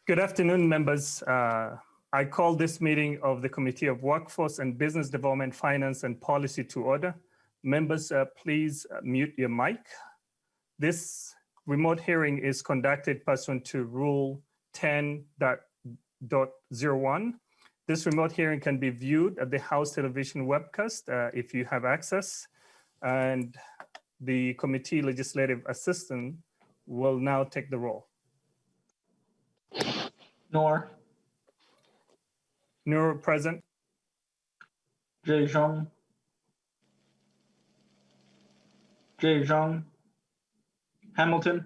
Good afternoon, members. I call this meeting of the Committee of Workforce and Business Development, Finance and Policy to order. Members, please mute your mic. This remote hearing is conducted pursuant to Rule 10.01. This remote hearing can be viewed at the House Television webcast if you have access. And the committee legislative assistant will now take the roll. Noor. Noor, present. Jae Jung. Hamilton.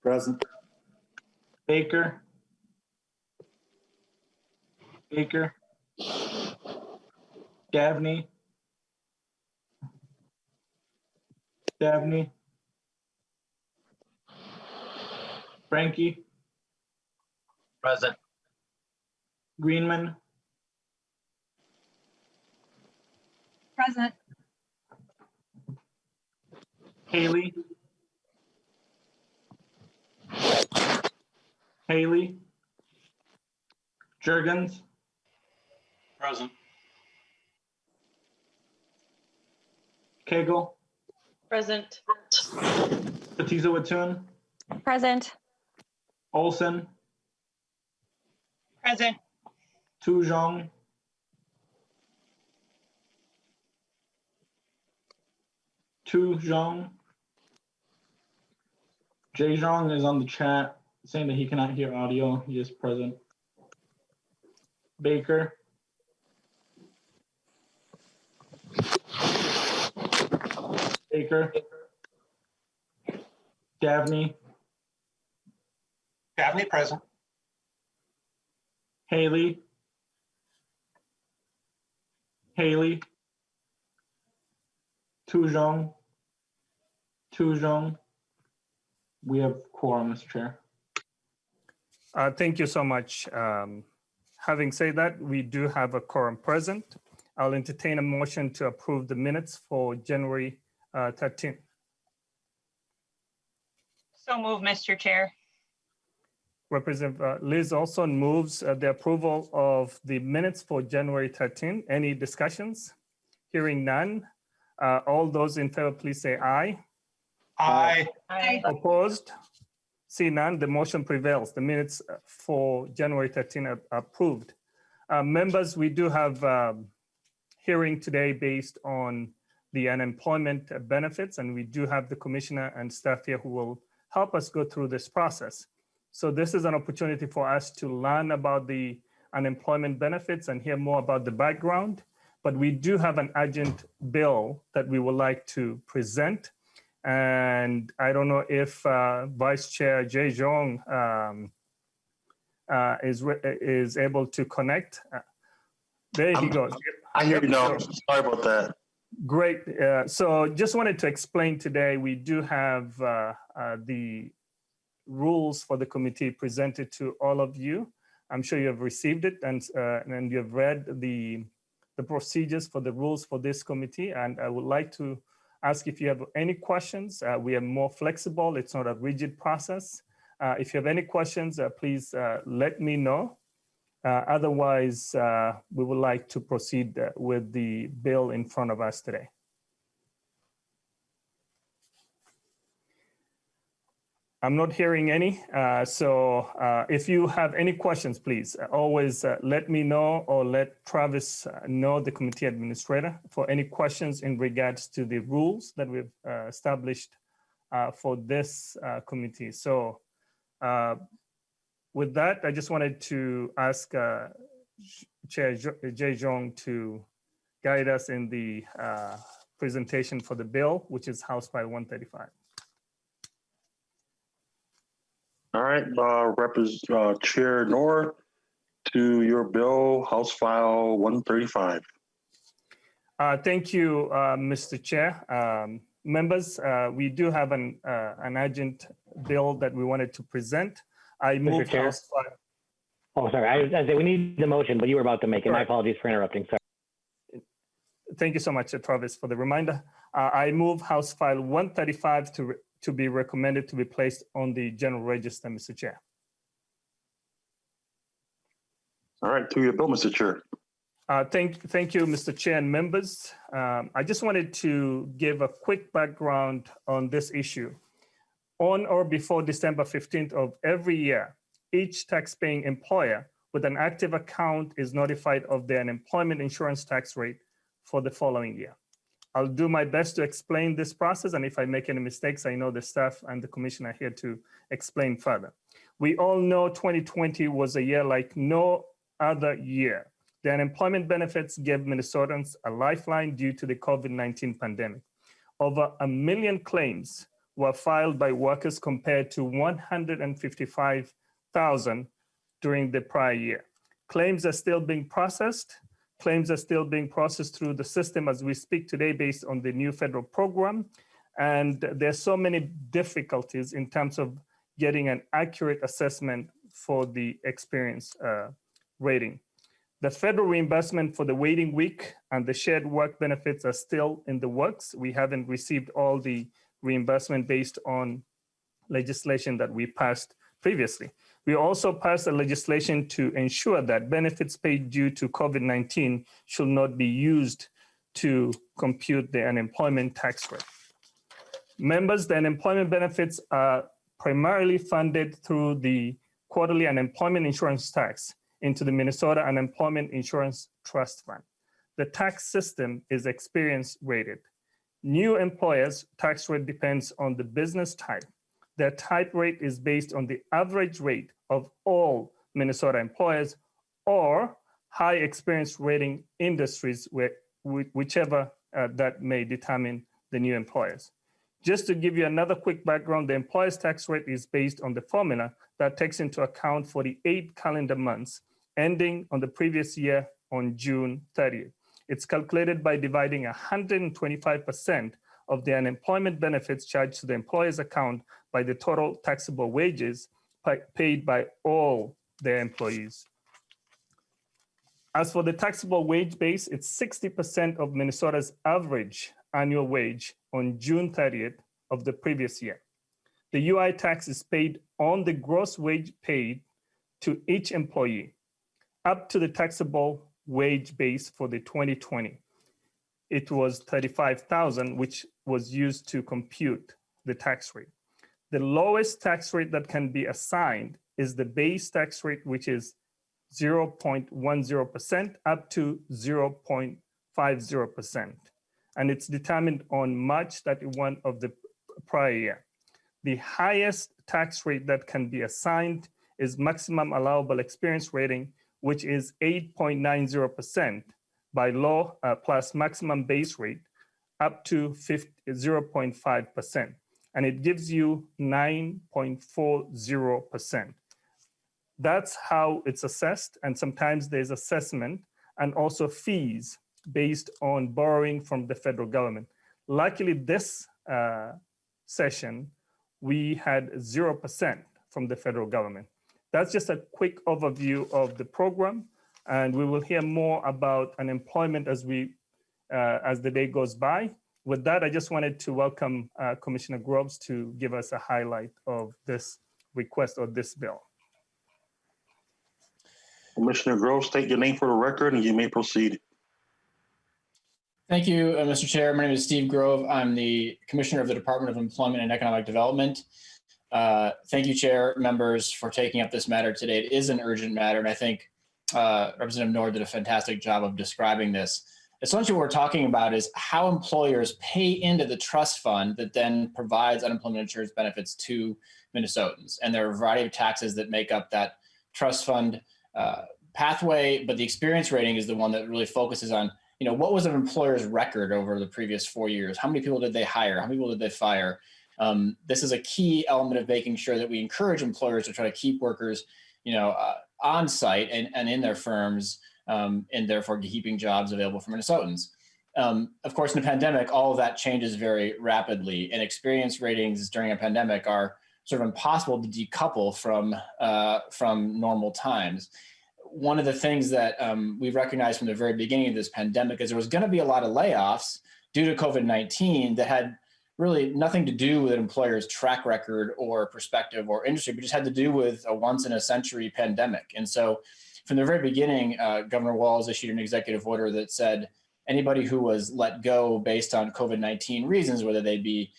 Present. Baker. Dabney. Frankie. Present. Greenman. Present. Haley. Jurgens. Present. Cagle. Present. Batiza Watun. Present. Olson. Present. Tu Zhong. Jae Zhong is on the chat saying that he cannot hear audio. He is present. Baker. Dabney. Present. Haley. Tu Zhong. We have quorum, Mr. Chair. Thank you so much. Having said that, we do have a quorum present. I'll entertain a motion to approve the minutes for January 13th. So move, Mr. Chair. Representative Liz Olson moves the approval of the minutes for January 13th. Any discussions? Hearing none. All those in favor, please say aye. Aye. Aye. Opposed? See none, the motion prevails. The minutes for January 13 are approved. Members, we do have hearing today based on the unemployment benefits, and we do have the commissioner and staff here who will help us go through this process. So this is an opportunity for us to learn about the unemployment benefits and hear more about the background. But we do have an urgent bill that we would like to present. And I don't know if Vice Chair Jae Jong is able to connect. There he goes. I hear you now. Sorry about that. Great. So just wanted to explain today, we do have the rules for the committee presented to all of you. I'm sure you have received it and you have read the procedures for the rules for this committee. And I would like to ask if you have any questions. We are more flexible. It's not a rigid process. If you have any questions, please let me know. Otherwise, we would like to proceed with the bill in front of us today. I'm not hearing any. So if you have any questions, please always let me know or let Travis know, the committee administrator, for any questions in regards to the rules that we've established for this committee. So with that, I just wanted to ask Chair Jae Jong to guide us in the presentation for the bill, which is House File 135. All right, Chair Noor, to your bill, House File 135. Thank you, Mr. Chair. Members, we do have an urgent bill that we wanted to present. I move House File. Oh, sorry. I said we need the motion, but you were about to make it. My Right. apologies for interrupting. Sorry. Thank you so much, Travis, for the reminder. I move House File 135 to be recommended to be placed on the general register, Mr. Chair. All right, to your bill, Mr. Chair. Thank you, Mr. Chair and members. I just wanted to give a quick background on this issue. On or before December 15th of every year, each taxpaying employer with an active account is notified of their unemployment insurance tax rate for the following year. I'll do my best to explain this process, and if I make any mistakes, I know the staff and the commission are here to explain further. We all know 2020 was a year like no other year. The unemployment benefits gave Minnesotans a lifeline due to the COVID-19 pandemic. Over 1 million claims were filed by workers compared to 155,000 during the prior year. Claims are still being processed. Claims are still being processed through the system as we speak today based on the new federal program. And there's so many difficulties in terms of getting an accurate assessment for the experience rating. The federal reimbursement for the waiting week and the shared work benefits are still in the works. We haven't received all the reimbursement based on legislation that we passed previously. We also passed a legislation to ensure that benefits paid due to COVID-19 should not be used to compute the unemployment tax rate. Members, the unemployment benefits are primarily funded through the quarterly unemployment insurance tax into the Minnesota Unemployment Insurance Trust Fund. The tax system is experience rated. New employers' tax rate depends on the business type. Their type rate is based on the average rate of all Minnesota employers or high experience rating industries, whichever that may determine the new employers. Just to give you another quick background, the employer's tax rate is based on the formula that takes into account 48 calendar months ending on the previous year on June 30th. It's calculated by dividing 125% of the unemployment benefits charged to the employer's account by the total taxable wages paid by all their employees. As for the taxable wage base, it's 60% of Minnesota's average annual wage on June 30th of the previous year. The UI tax is paid on the gross wage paid to each employee up to the taxable wage base for the 2020. It was $35,000, which was used to compute the tax rate. The lowest tax rate that can be assigned is the base tax rate, which is 0.10% up to 0.50%. And it's determined on March 31 of the prior year. The highest tax rate that can be assigned is maximum allowable experience rating, which is 8.90% by law plus maximum base rate up to 0.5%. And it gives you 9.40%. That's how it's assessed. And sometimes there's assessment and also fees based on borrowing from the federal government. Luckily, this session, we had 0% from the federal government. That's just a quick overview of the program. And we will hear more about unemployment as the day goes by. With that, I just wanted to welcome Commissioner Groves to give us a highlight of this request or this bill. Commissioner Groves, state your name for the record and you may proceed. Thank you, Mr. Chair. My name is Steve Grove. I'm the Commissioner of the Department of Employment and Economic Development. Thank you, Chair, members, for taking up this matter today. It is an urgent matter, and I think Representative Noor did a fantastic job of describing this. Essentially, what we're talking about is how employers pay into the trust fund that then provides unemployment insurance benefits to Minnesotans. And there are a variety of taxes that make up that trust fund pathway, but the experience rating is the one that really focuses on, what was an employer's record over the previous 4 years? How many people did they hire? How many people did they fire? This is a key element of making sure that we encourage employers to try to keep workers, on site and in their firms, and therefore keeping jobs available for Minnesotans. Of course, in the pandemic, all of that changes very rapidly, and experience ratings during a pandemic are sort of impossible to decouple from normal times. One of the things that we've recognized from the very beginning of this pandemic is there was going to be a lot of layoffs due to COVID-19 that had really nothing to do with an employer's track record or perspective or industry, but just had to do with a once in a century pandemic. And so from the very beginning, Governor Walz issued an executive order that said anybody who was let go based on COVID-19 reasons, whether they be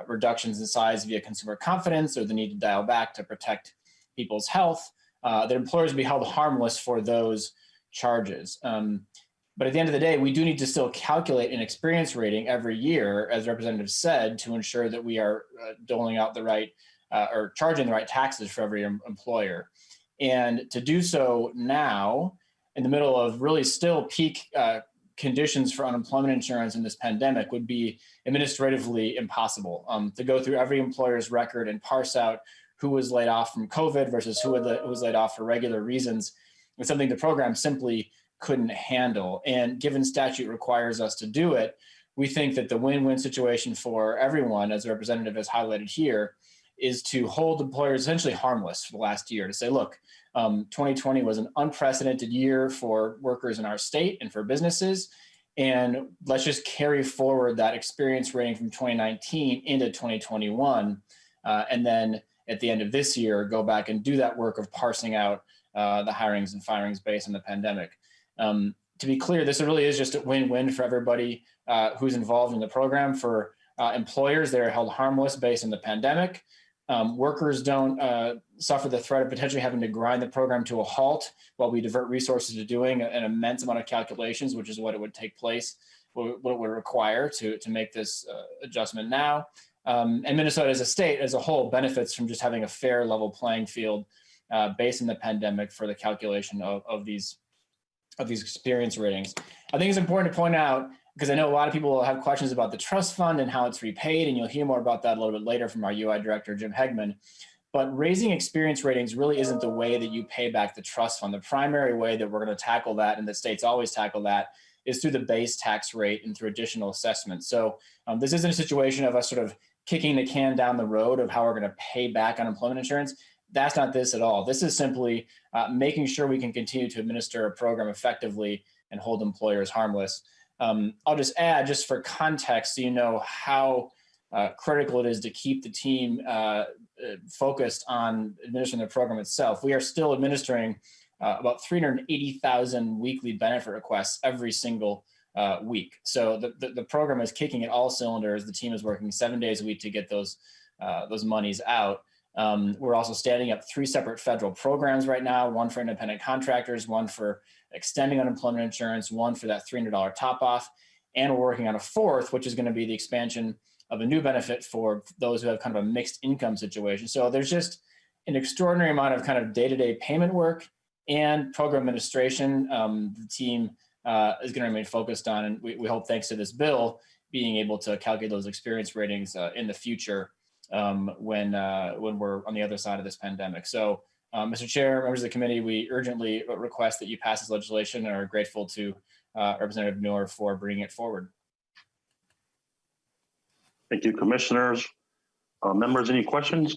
reductions in size via consumer confidence or the need to dial back to protect people's health, that employers be held harmless for those charges. But at the end of the day, we do need to still calculate an experience rating every year, as Representative said, to ensure that we are doling out the right or charging the right taxes for every employer. And to do so now, in the middle of really still peak conditions for unemployment insurance in this pandemic, would be administratively impossible. To go through every employer's record and parse out who was laid off from COVID versus who was laid off for regular reasons is something the program simply couldn't handle. And given statute requires us to do it, we think that the win-win situation for everyone, as the representative has highlighted here, is to hold employers essentially harmless for the last year, to say, look, 2020 was an unprecedented year for workers in our state and for businesses. And let's just carry forward that experience rating from 2019 into 2021. And then at the end of this year, go back and do that work of parsing out the hirings and firings based on the pandemic. To be clear, this really is just a win-win for everybody who's involved in the program. For employers, they're held harmless based on the pandemic. Workers don't suffer the threat of potentially having to grind the program to a halt while we divert resources to doing an immense amount of calculations, which is what it would take place, what it would require to make this adjustment now. And Minnesota as a state as a whole benefits from just having a fair level playing field based on the pandemic for the calculation of these experience ratings. I think it's important to point out, because I know a lot of people will have questions about the trust fund and how it's repaid, and you'll hear more about that a little bit later from our UI director, Jim Hegman. But raising experience ratings really isn't the way that you pay back the trust fund. The primary way that we're going to tackle that, and the states always tackle that, is through the base tax rate and through additional assessments. So this isn't a situation of us sort of kicking the can down the road of how we're going to pay back unemployment insurance. That's not this at all. This is simply making sure we can continue to administer a program effectively and hold employers harmless. I'll just add, just for context, so you know how critical it is to keep the team focused on administering the program itself. We are still administering about 380,000 weekly benefit requests every single week. So the program is kicking at all cylinders. The team is working 7 days a week to get those monies out. We're also standing up 3 separate federal programs right now, one for independent contractors, one for extending unemployment insurance, one for that $300 top off. And we're working on a 4th, which is going to be the expansion of a new benefit for those who have kind of a mixed income situation. So there's just an extraordinary amount of kind of day-to-day payment work and program administration the team is going to remain focused on. And we hope, thanks to this bill, being able to calculate those experience ratings in the future when we're on the other side of this pandemic. So, Mr. Chair, members of the committee, we urgently request that you pass this legislation and are grateful to Representative Noor for bringing it forward. Thank you, commissioners. Members, any questions?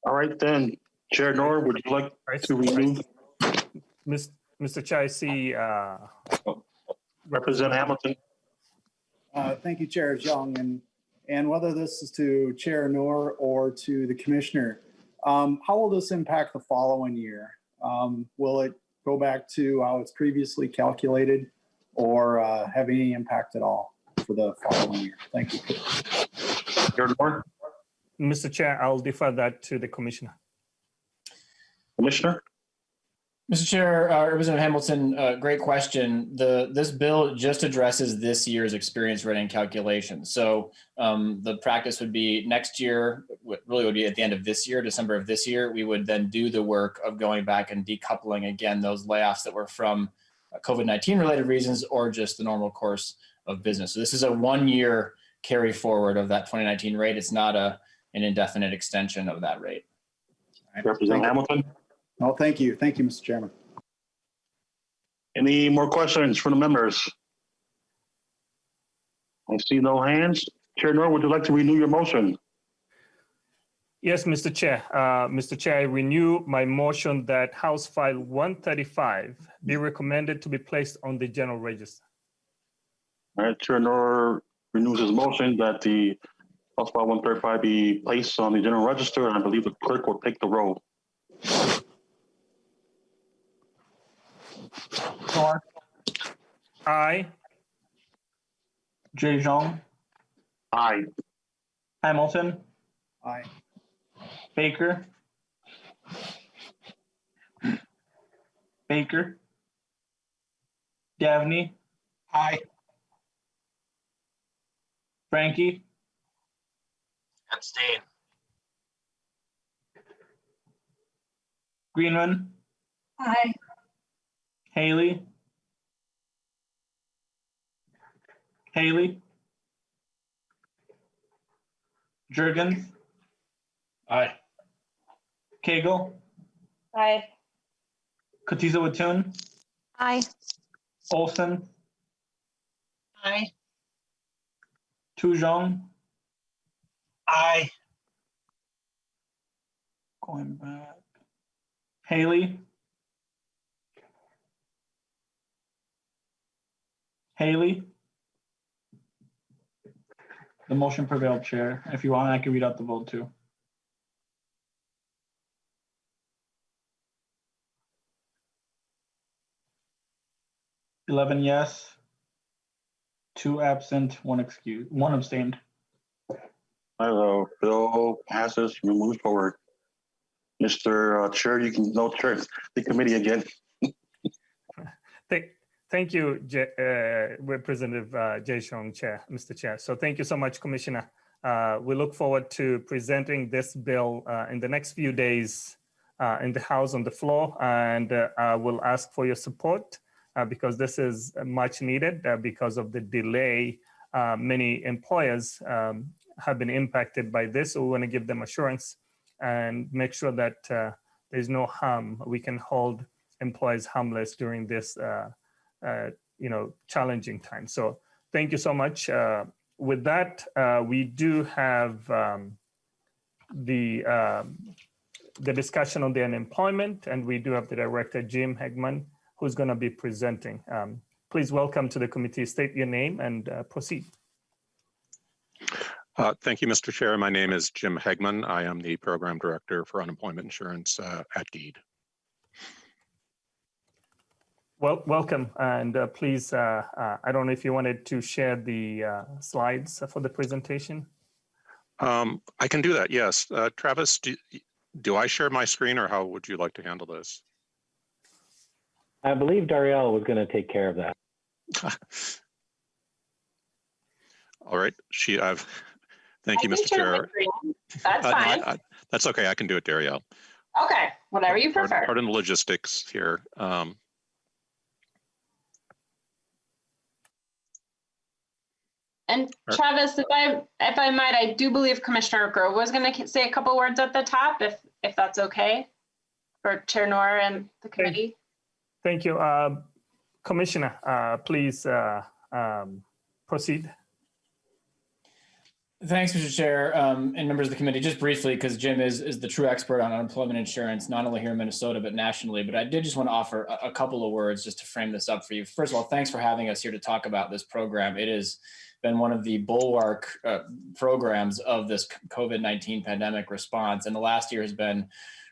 All right, then, Chair Noor, would you like to renew? Mr. Chair, I see Representative Hamilton. Thank you, Chair Young, and whether this is to Chair Noor or to the commissioner, how will this impact the following year? Will it go back to how it's previously calculated, or have any impact at all for the following year? Thank you. Chair Noor. Mr. Chair, I'll defer that to the commissioner. Commissioner. Mr. Chair, Representative Hamilton, great question. This bill just addresses this year's experience rating calculation. So the practice would be next year, really would be at the end of this year, December of this year, we would then do the work of going back and decoupling again those layoffs that were from COVID-19 related reasons or just the normal course of business. So this is a 1-year carry forward of that 2019 rate. It's not an indefinite extension of that rate. Right. Representative Hamilton. No, thank you. Thank you, Mr. Chairman. Any more questions from the members? I see no hands. Chair Noor, would you like to renew your motion? Yes, Mr. Chair. Mr. Chair, I renew my motion that House File 135 be recommended to be placed on the general register. All right, Chair Noor renews his motion that the House File 135 be placed on the general register, and I believe the clerk will take the roll. Noor, Aye. Jay Jong, Aye. Hamilton, Aye. Baker, Baker, Davney, Aye. Frankie, Abstain. Greenman, Aye. Haley, Jurgens, Aye. Cagle, Aye. Katiza Watun, Aye. Olson, Aye. Tujong, Aye. going back, Haley, the motion prevailed, Chair. If you want, I can read out the vote too. Eleven yes, 2 absent, 1 excused, 1 abstained. Bill passes. We move forward. Mr. Chair, you can now chair the committee again. Thank you, Representative Jae-Shong, Mr. Chair. So thank you so much, Commissioner. We look forward to presenting this bill in the next few days in the House on the floor, and I will ask for your support because this is much needed because of the delay. Many employers have been impacted by this, so we want to give them assurance and make sure that there's no harm. We can hold employees harmless during this challenging time. So thank you so much. With that, we do have the discussion on the unemployment, and we do have the Director, Jim Hegman, who's going to be presenting. Please welcome to the committee, state your name and proceed. Thank you, Mr. Chair. My name is Jim Hegman. I am the Program Director for Unemployment Insurance at GEED. Well, welcome, and please, I don't know if you wanted to share the slides for the presentation. I can do that, yes. Travis, do I share my screen, or how would you like to handle this? I believe Darielle was going to take care of that. All right, thank you, Mr. Chair. That's fine. That's okay, I can do it, Darielle. Okay, whatever you prefer. Pardon the logistics here. And Travis, if I might, I do believe Commissioner Grove was going to say a couple words at the top, if that's okay, for Chair Noor and the committee. Thank you, Commissioner. Please proceed. Thanks, Mr. Chair, and members of the committee. Just briefly, because Jim is the true expert on unemployment insurance, not only here in Minnesota, but nationally. But I did just want to offer a couple of words just to frame this up for you. First of all, thanks for having us here to talk about this program. It has been one of the bulwark programs of this COVID-19 pandemic response. And the last year has been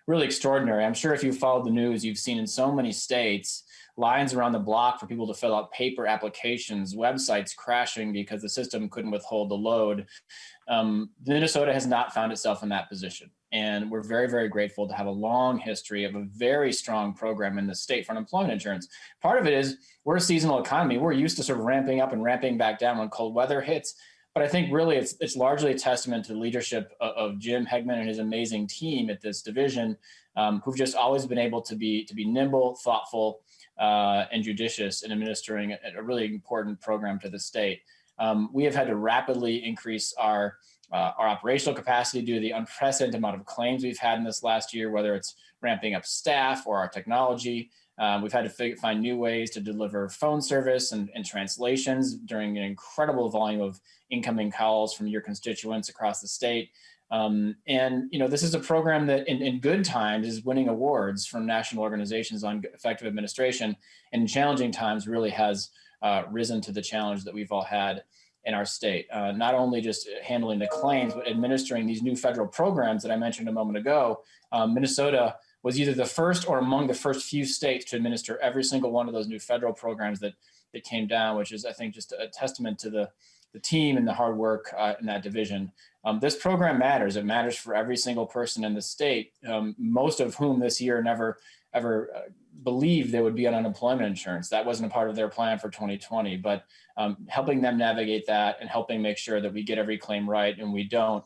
really extraordinary. I'm sure if you followed the news, you've seen in so many states lines around the block for people to fill out paper applications, websites crashing because the system couldn't withhold the load. Minnesota has not found itself in that position. And we're very, very grateful to have a long history of a very strong program in the state for unemployment insurance. Part of it is we're a seasonal economy. We're used to sort of ramping up and ramping back down when cold weather hits. But I think really it's largely a testament to the leadership of Jim Hegman and his amazing team at this division, who've just always been able to be nimble, thoughtful, and judicious in administering a really important program to the state. We have had to rapidly increase our operational capacity due to the unprecedented amount of claims we've had in this last year, whether it's ramping up staff or our technology. We've had to find new ways to deliver phone service and translations during an incredible volume of incoming calls from your constituents across the state. And this is a program that in good times is winning awards from national organizations on effective administration, and in challenging times really has risen to the challenge that we've all had. in our state. Not only just handling the claims, but administering these new federal programs that I mentioned a moment ago. Minnesota was either the first or among the first few states to administer every single one of those new federal programs that came down, which is, I think, just a testament to the team and the hard work in that division. This program matters. It matters for every single person in the state, most of whom this year never ever believed they would be on unemployment insurance. That wasn't a part of their plan for 2020, but helping them navigate that and helping make sure that we get every claim right and we don't,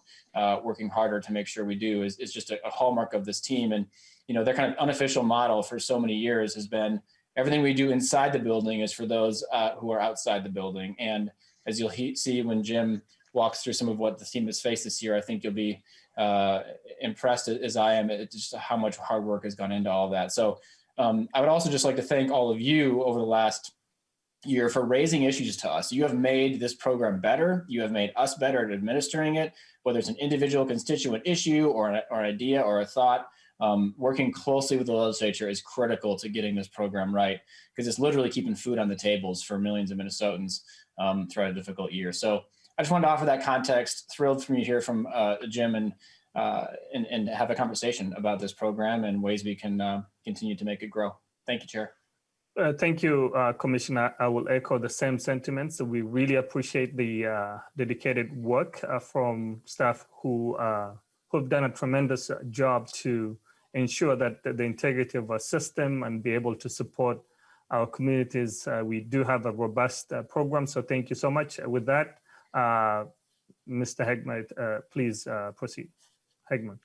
working harder to make sure we do is just a hallmark of this team. And, you know, their kind of unofficial model for so many years has been everything we do inside the building is for those who are outside the building. And as you'll see when Jim walks through some of what the team has faced this year, I think you'll be impressed as I am at just how much hard work has gone into all of that. So I would also just like to thank all of you over the last year for raising issues to us. You have made this program better. You have made us better at administering it, whether it's an individual constituent issue or an idea or a thought. Working closely with the legislature is critical to getting this program right, because it's literally keeping food on the tables for millions of Minnesotans throughout a difficult year. So I just wanted to offer that context. Thrilled for me to hear from Jim and have a conversation about this program and ways we can continue to make it grow. Thank you, Chair. Thank you, Commissioner. I will echo the same sentiments. We really appreciate the dedicated work from staff who've done a tremendous job to ensure that the integrity of our system and be able to support our communities. We do have a robust program, so thank you so much. With that, Mr. Hegman, please proceed. Hegman.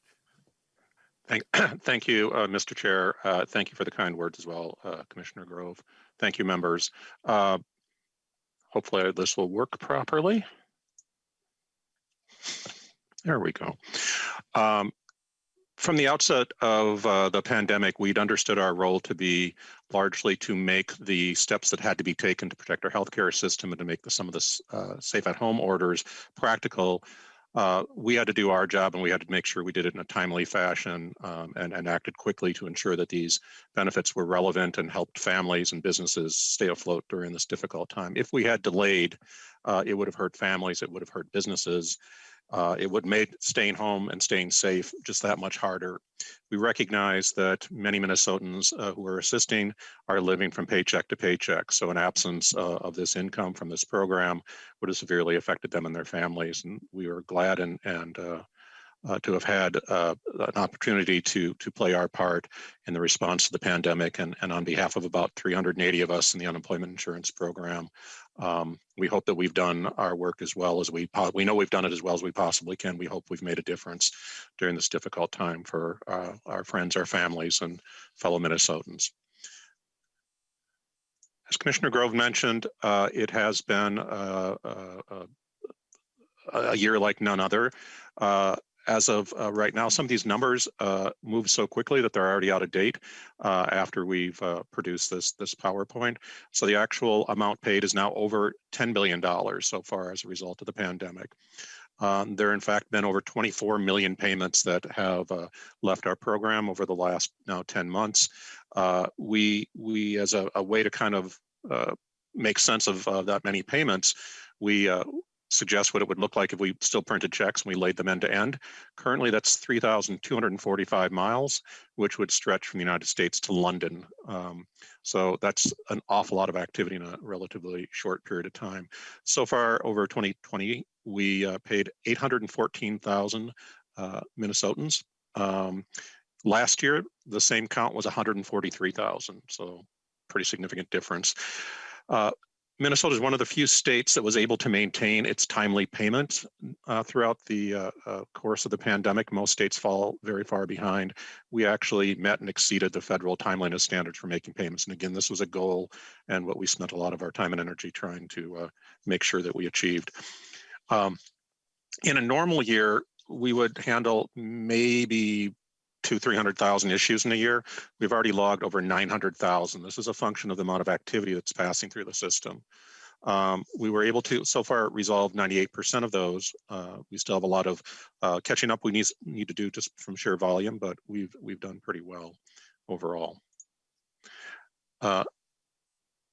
Thank you, Mr. Chair. Thank you for the kind words as well, Commissioner Grove. Thank you, members. Hopefully this will work properly. There we go. From the outset of the pandemic, we'd understood our role to be largely to make the steps that had to be taken to protect our healthcare system and to make some of the safe at home orders practical. We had to do our job, and we had to make sure we did it in a timely fashion and acted quickly to ensure that these benefits were relevant and helped families and businesses stay afloat during this difficult time. If we had delayed, it would have hurt families, it would have hurt businesses. It would make staying home and staying safe just that much harder. We recognize that many Minnesotans who are assisting are living from paycheck to paycheck. So an absence of this income from this program would have severely affected them and their families. And we were glad and to have had an opportunity to play our part in the response to the pandemic. And on behalf of about 380 of us in the unemployment insurance program, we hope that we've done our work as well as we know we've done it as well as we possibly can. We hope we've made a difference during this difficult time for our friends, our families, and fellow Minnesotans. As Commissioner Grove mentioned, it has been a year like none other. As of right now, some of these numbers move so quickly that they're already out of date after we've produced this PowerPoint. So the actual amount paid is now over $10 billion so far as a result of the pandemic. There, in fact, been over 24 million payments that have left our program over the last now 10 months. We as a way to kind of make sense of that many payments, we suggest what it would look like if we still printed checks and we laid them end to end. Currently, that's 3,245 miles, which would stretch from the United States to London. So that's an awful lot of activity in a relatively short period of time. So far, over 2020, we paid 814,000 Minnesotans. Last year, the same count was 143,000, so pretty significant difference. Minnesota is one of the few states that was able to maintain its timely payments throughout the course of the pandemic. Most states fall very far behind. We actually met and exceeded the federal timeliness standards for making payments. And again, this was a goal and what we spent a lot of our time and energy trying to make sure that we achieved. In a normal year, we would handle maybe 200,000-300,000 issues in a year. We've already logged over 900,000. This is a function of the amount of activity that's passing through the system. We were able to, so far, resolve 98% of those. We still have a lot of catching up we need to do just from sheer volume, but we've done pretty well overall.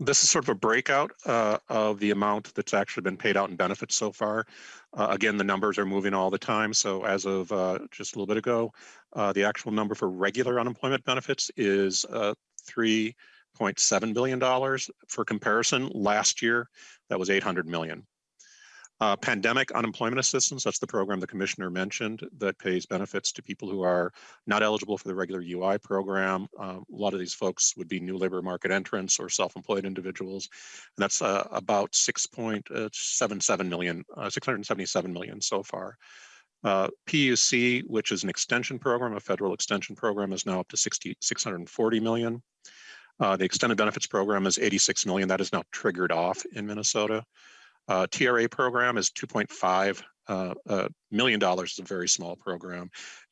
This is sort of a breakout of the amount that's actually been paid out in benefits so far. Again, the numbers are moving all the time. So as of just a little bit ago, the actual number for regular unemployment benefits is $3.7 billion. For comparison, last year, that was $800 million. Pandemic unemployment assistance, that's the program the commissioner mentioned that pays benefits to people who are not eligible for the regular UI program. A lot of these folks would be new labor market entrants or self-employed individuals. And that's about 677 million so far. PUC, which is an extension program, a federal extension program, is now up to 640 million. The extended benefits program is 86 million. That is now triggered off in Minnesota. TRA program is $2.5 million. It's a very small program.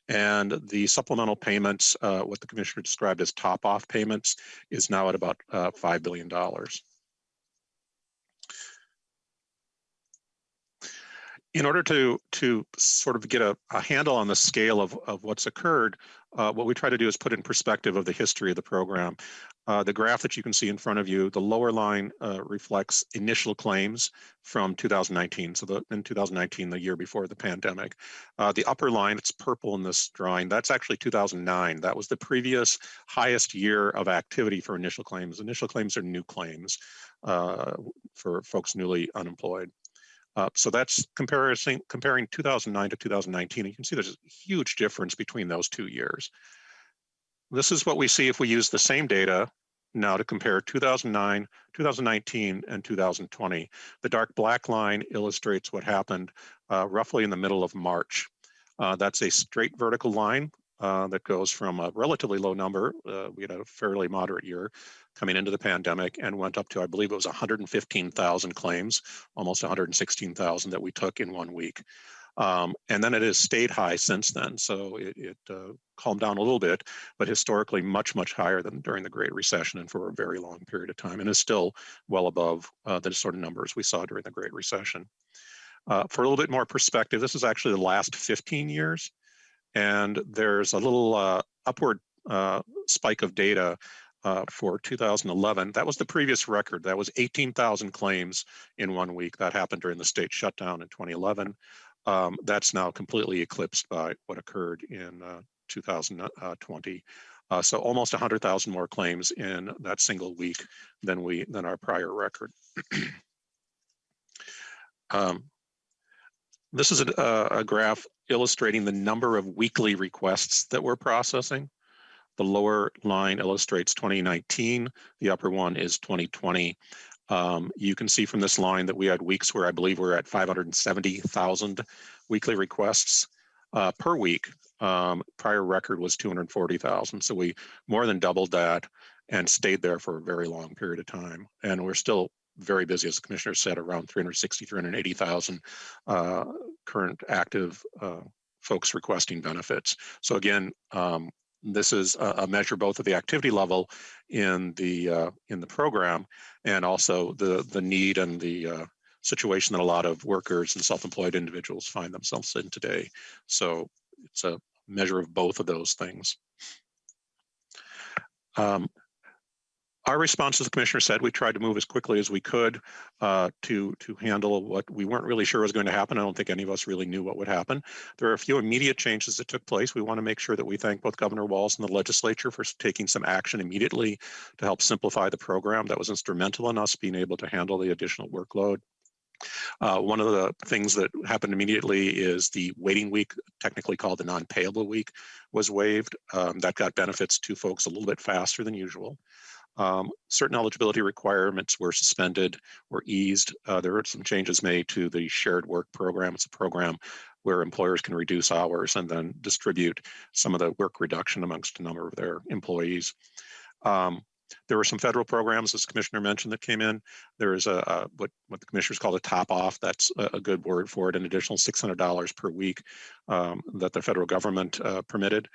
And the supplemental payments, what the commissioner described as top-off payments, is now at about $5 billion. In order to sort of get a handle on the scale of what's occurred, what we try to do is put in perspective of the history of the program. The graph that you can see in front of you, the lower line reflects initial claims from 2019. So in 2019, the year before the pandemic. The upper line, it's purple in this drawing, that's actually 2009. That was the previous highest year of activity for initial claims. Initial claims are new claims for folks newly unemployed. So that's comparing 2009 to 2019. You can see there's a huge difference between those 2 years. This is what we see if we use the same data now to compare 2009, 2019, and 2020. The dark black line illustrates what happened roughly in the middle of March. That's a straight vertical line that goes from a relatively low number. We had a fairly moderate year coming into the pandemic and went up to, I believe it was 115,000 claims, almost 116,000 that we took in 1 week. And then it has stayed high since then. So it calmed down a little bit, but historically much, much higher than during the Great Recession and for a very long period of time, and is still well above the sort of numbers we saw during the Great Recession. For a little bit more perspective, this is actually the last 15 years. And there's a little upward spike of data for 2011. That was the previous record. That was 18,000 claims in 1 week. That happened during the state shutdown in 2011. That's now completely eclipsed by what occurred in 2020. So almost 100,000 more claims in that single week than our prior record. This is a graph illustrating the number of weekly requests that we're processing. The lower line illustrates 2019. The upper one is 2020. You can see from this line that we had weeks where I believe we're at 570,000 weekly requests per week. Prior record was 240,000. So we more than doubled that and stayed there for a very long period of time. And we're still very busy, as the commissioner said, around 360, 380,000 current active folks requesting benefits. So again, this is a measure both of the activity level in the program and also the need and the situation that a lot of workers and self-employed individuals find themselves in today. So it's a measure of both of those things. Our response, as the commissioner said, we tried to move as quickly as we could to handle what we weren't really sure was going to happen. I don't think any of us really knew what would happen. There are a few immediate changes that took place. We want to make sure that we thank both Governor Walz and the legislature for taking some action immediately to help simplify the program. That was instrumental in us being able to handle the additional workload. One of the things that happened immediately is the waiting week, technically called the non-payable week, was waived. That got benefits to folks a little bit faster than usual. Certain eligibility requirements were suspended or eased. There were some changes made to the shared work program. It's a program where employers can reduce hours and then distribute some of the work reduction amongst a number of their employees. There were some federal programs, as the commissioner mentioned, that came in. There is what the commissioners call a top off. That's a good word for it, an additional $600 per week that the federal government permitted.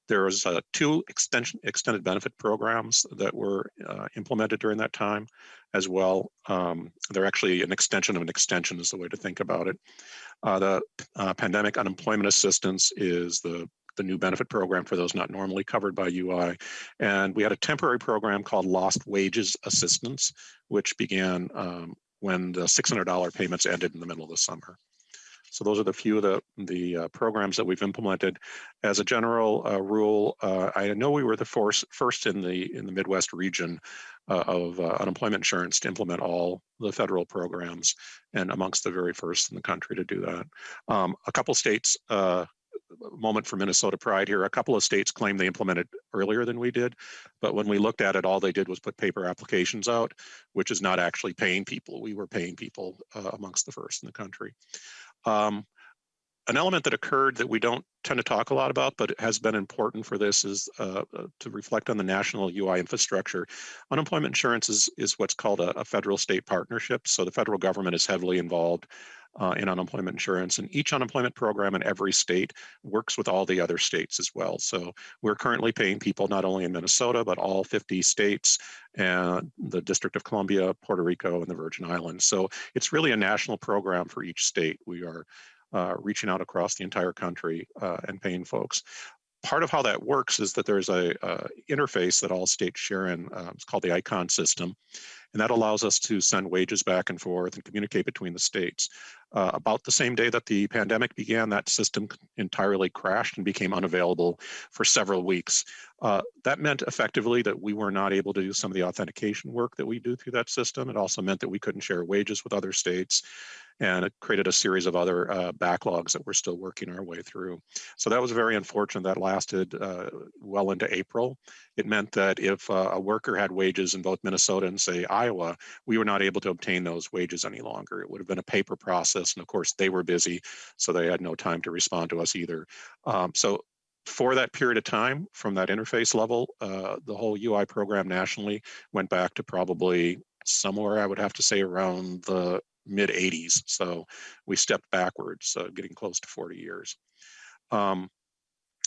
There was 2 extended benefit programs that were implemented during that time as well. They're actually an extension of an extension is the way to think about it. The pandemic unemployment assistance is the the new benefit program for those not normally covered by UI. And we had a temporary program called Lost Wages Assistance, which began when the $600 payments ended in the middle of the summer. So those are the few of the programs that we've implemented. As a general rule, I know we were the first in the Midwest region of unemployment insurance to implement all the federal programs, and amongst the very first in the country to do that. A couple states, moment for Minnesota pride here, a couple of states claim they implemented earlier than we did, but when we looked at it, all they did was put paper applications out, which is not actually paying people. We were paying people amongst the first in the country. An element that occurred that we don't tend to talk a lot about, but it has been important for this, is to reflect on the national UI infrastructure. Unemployment insurance is what's called a federal-state partnership. So the federal government is heavily involved in unemployment insurance, and each unemployment program in every state works with all the other states as well. So we're currently paying people not only in Minnesota, but all 50 states, and the District of Columbia, Puerto Rico, and the Virgin Islands. So it's really a national program for each state. We are reaching out across the entire country and paying folks. Part of how that works is that there's a interface that all states share in. It's called the ICON system, and that allows us to send wages back and forth and communicate between the states. About the same day that the pandemic began, that system entirely crashed and became unavailable for several weeks. That meant effectively that we were not able to do some of the authentication work that we do through that system. It also meant that we couldn't share wages with other states, and it created a series of other backlogs that we're still working our way through. So that was very unfortunate. That lasted well into April. It meant that if a worker had wages in both Minnesota and, say, Iowa, we were not able to obtain those wages any longer. It would have been a paper process, and of course they were busy, so they had no time to respond to us either. So for that period of time, from that interface level, the whole UI program nationally went back to probably somewhere, I would have to say, around the mid 80s. So we stepped backwards, getting close to 40 years.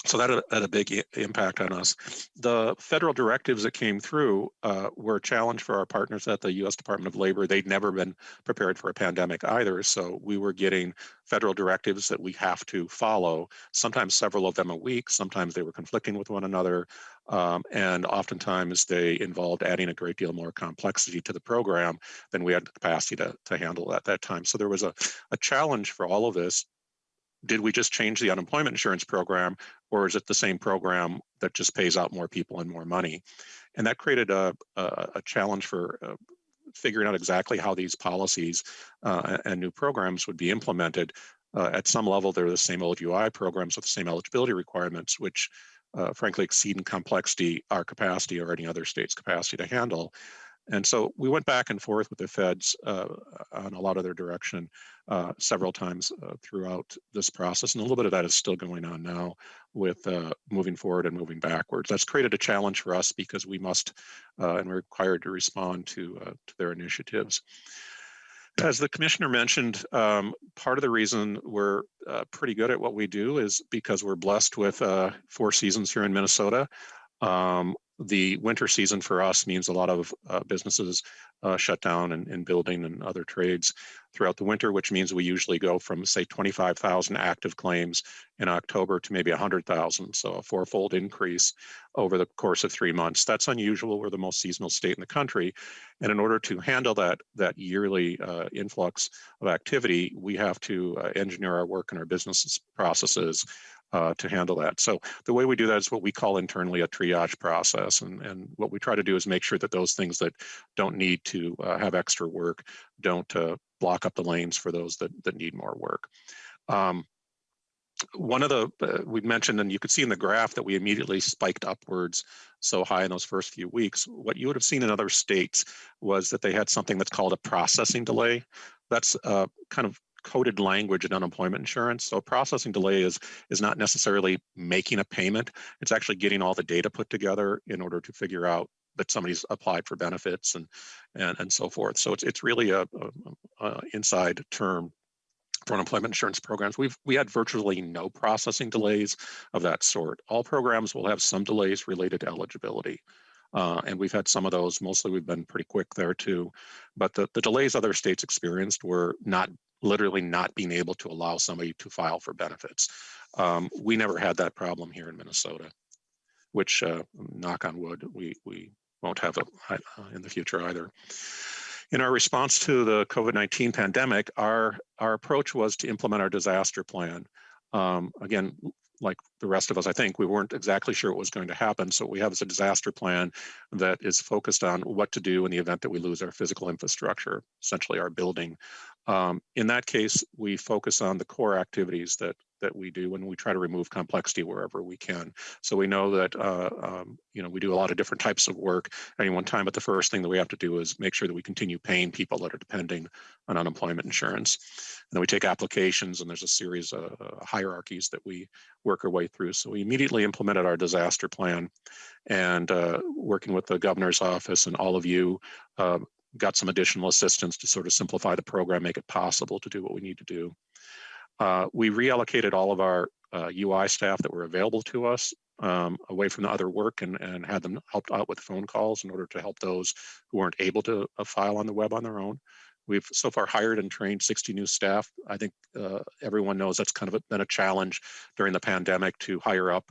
So that had a big impact on us. The federal directives that came through were a challenge for our partners at the U.S. Department of Labor. They'd never been prepared for a pandemic either. So we were getting federal directives that we have to follow, sometimes several of them a week. Sometimes they were conflicting with one another. And oftentimes they involved adding a great deal more complexity to the program than we had the capacity to handle at that time. So there was a challenge for all of this. Did we just change the unemployment insurance program, or is it the same program that just pays out more people and more money? And that created a challenge for figuring out exactly how these policies and new programs would be implemented. At some level, they're the same old UI programs with the same eligibility requirements, which frankly exceed in complexity our capacity or any other state's capacity to handle. And so we went back and forth with the feds on a lot of their direction several times throughout this process. And a little bit of that is still going on now with moving forward and moving backwards. That's created a challenge for us because we must and we're required to respond to their initiatives. As the commissioner mentioned, part of the reason we're pretty good at what we do is because we're blessed with 4 seasons here in Minnesota. The winter season for us means a lot of businesses shut down in building and other trades throughout the winter, which means we usually go from, say, 25,000 active claims in October to maybe 100,000, so a 4-fold increase over the course of 3 months. That's unusual. We're the most seasonal state in the country, and in order to handle that yearly influx of activity, we have to engineer our work and our business processes to handle that. So the way we do that is what we call internally a triage process. And what we try to do is make sure that those things that don't need to have extra work don't block up the lanes for those that need more work. One of the, we mentioned, and you could see in the graph that we immediately spiked upwards so high in those first few weeks. What you would have seen in other states was that they had something that's called a processing delay. That's kind of coded language in unemployment insurance. So a processing delay is not necessarily making a payment. It's actually getting all the data put together in order to figure out that somebody's applied for benefits and so forth. So it's really a inside term for unemployment insurance programs. We had virtually no processing delays of that sort. All programs will have some delays related to eligibility. And we've had some of those. Mostly we've been pretty quick there too. But the delays other states experienced were literally not being able to allow somebody to file for benefits. We never had that problem here in Minnesota, which, knock on wood, we won't have in the future either. In our response to the COVID-19 pandemic, our approach was to implement our disaster plan. Again, like the rest of us, I think, we weren't exactly sure what was going to happen. So what we have is a disaster plan that is focused on what to do in the event that we lose our physical infrastructure, essentially our building. In that case, we focus on the core activities that we do, and we try to remove complexity wherever we can. So we know that we do a lot of different types of work at any one time, but the first thing that we have to do is make sure that we continue paying people that are depending on unemployment insurance. And then we take applications, and there's a series of hierarchies that we work our way through. So we immediately implemented our disaster plan, and working with the governor's office and all of you, got some additional assistance to sort of simplify the program, make it possible to do what we need to do. We reallocated all of our UI staff that were available to us away from the other work, and had them helped out with phone calls in order to help those who weren't able to file on the web on their own. We've so far hired and trained 60 new staff. I think everyone knows that's kind of been a challenge during the pandemic to hire up.